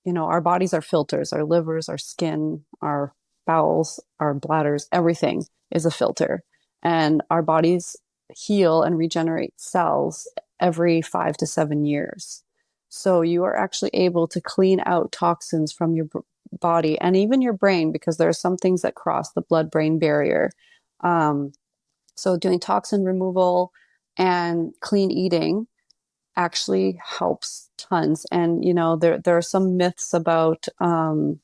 S2: our bodies are filters, our livers, our skin, our bowels, our bladders, everything is a filter. And our bodies heal and regenerate cells every 5 to 7 years. So you are actually able to clean out toxins from your body and even your brain because there are some things that cross the blood brain barrier. Um, so doing toxin removal and clean eating actually helps tons. And there are some myths about the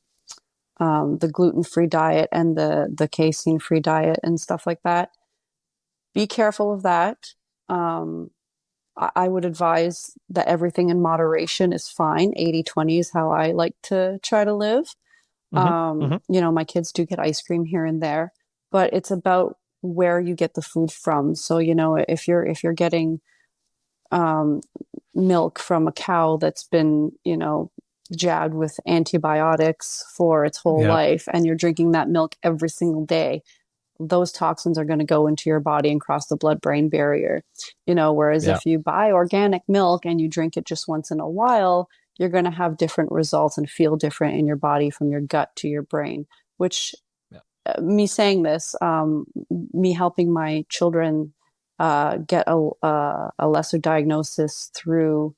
S2: gluten-free diet and the casein-free diet and stuff like that. Be careful of that. Um, I would advise that everything in moderation is fine. 80-20 is how I like to try to live.
S1: Hmm. Hmm.
S2: My kids do get ice cream here and there, but it's about where you get the food from. So, if you're getting um, milk from a cow that's been, jabbed with antibiotics for its whole
S1: Yeah.
S2: life, and you're drinking that milk every single day, those toxins are going to go into your body and cross the blood brain barrier. Whereas
S1: Yeah.
S2: if you buy organic milk and you drink it just once in a while, you're going to have different results and feel different in your body from your gut to your brain, which
S1: Yeah.
S2: me saying this, me helping my children get a lesser diagnosis through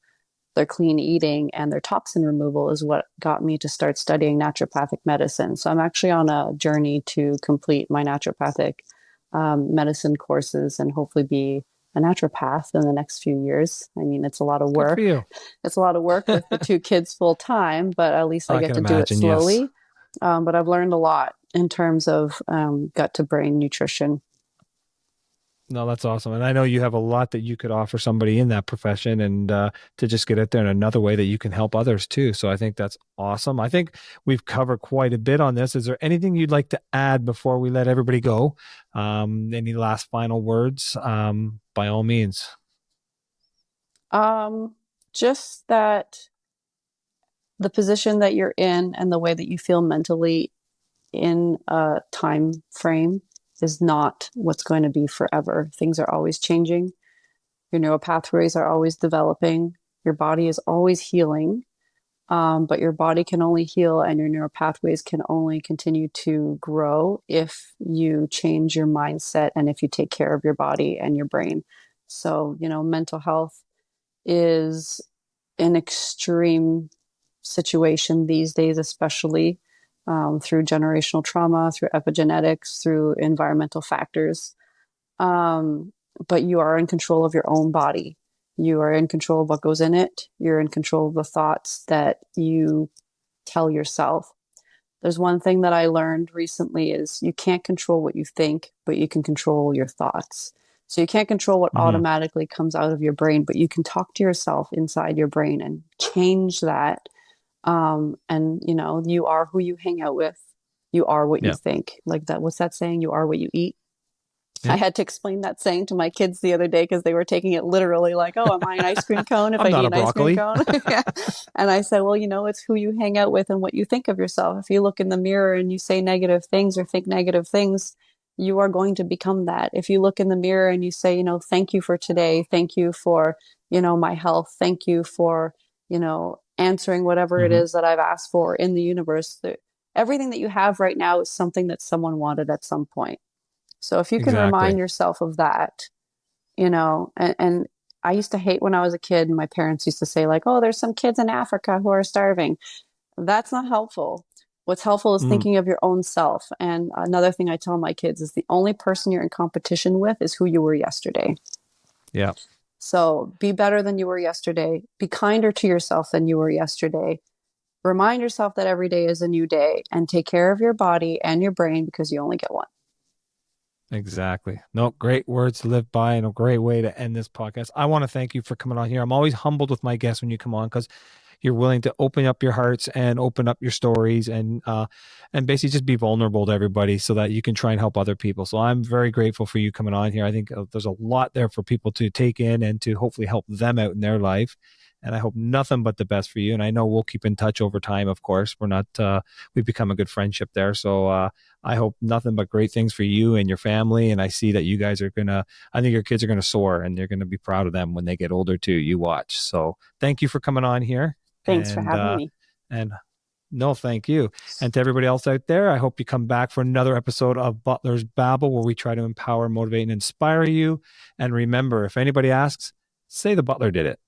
S2: their clean eating and their toxin removal is what got me to start studying naturopathic medicine. So I'm actually on a journey to complete my naturopathic medicine courses and hopefully be a naturopath in the next few years. I mean, it's a lot of
S1: Good for
S2: work.
S1: you.
S2: It's a lot of work with the two kids full time, but at least I
S1: I
S2: get
S1: can
S2: to do it
S1: imagine. Yes.
S2: slowly. But I've learned a lot in terms of gut to brain nutrition.
S1: No, that's awesome. And I know you have a lot that you could offer somebody in that profession and to just get out there in another way that you can help others too. So I think that's awesome. I think we've covered quite a bit on this. Is there anything you'd like to add before we let everybody go? Any last final words? By all means.
S2: Um, just that the position that you're in and the way that you feel mentally in a time frame is not what's going to be forever. Things are always changing. Your neural pathways are always developing. Your body is always healing. But your body can only heal and your neural pathways can only continue to grow if you change your mindset and if you take care of your body and your brain. So, mental health is an extreme situation these days, especially through generational trauma, through epigenetics, through environmental factors. Um, but you are in control of your own body. You are in control of what goes in it. You're in control of the thoughts that you tell yourself. There's one thing that I learned recently is you can't control what you think, but you can control your thoughts. So you can't control what
S1: Hmm.
S2: automatically comes out of your brain, but you can talk to yourself inside your brain and change that. And you are who you hang out with. You are what you
S1: Yeah.
S2: think. Like that, what's that saying? You are what you eat. I
S1: Yeah.
S2: had to explain that saying to my kids the other day because they were taking it literally like, oh, am I an ice cream cone if
S1: I'm
S2: I
S1: not
S2: eat
S1: a
S2: an ice cream
S1: broccoli.
S2: cone? Yeah. And I said, well, it's who you hang out with and what you think of yourself. If you look in the mirror and you say negative things or think negative things, you are going to become that. If you look in the mirror and you say, thank you for today, thank you for, my health, thank you for, answering whatever it
S1: Hmm.
S2: is that I've asked for in the universe, everything that you have right now is something that someone wanted at some point. So if you can remind
S1: Exactly.
S2: yourself of that, and I used to hate when I was a kid and my parents used to say like, oh, there's some kids in Africa who are starving. That's not helpful. What's helpful is
S1: Mm.
S2: thinking of your own self. And another thing I tell my kids is the only person you're in competition with is who you were yesterday.
S1: Yeah.
S2: So be better than you were yesterday. Be kinder to yourself than you were yesterday. Remind yourself that every day is a new day and take care of your body and your brain because you only get one.
S1: Exactly. No, great words to live by and a great way to end this podcast. I want to thank you for coming on here. I'm always humbled with my guests when you come on because you're willing to open up your hearts and open up your stories and basically just be vulnerable to everybody so that you can try and help other people. So I'm very grateful for you coming on here. I think there's a lot there for people to take in and to hopefully help them out in their life. And I hope nothing but the best for you. And I know we'll keep in touch over time. Of course, we're not. We've become a good friendship there. So I hope nothing but great things for you and your family. And I see that you guys are gonna. I think your kids are gonna soar, and you're gonna be proud of them when they get older too. You watch. So thank you for coming on here.
S2: Thanks for having me.
S1: And no, thank you. And to everybody else out there, I hope you come back for another episode of Butler's Babble, where we try to empower, motivate, and inspire you. And remember, if anybody asks, say the butler did it.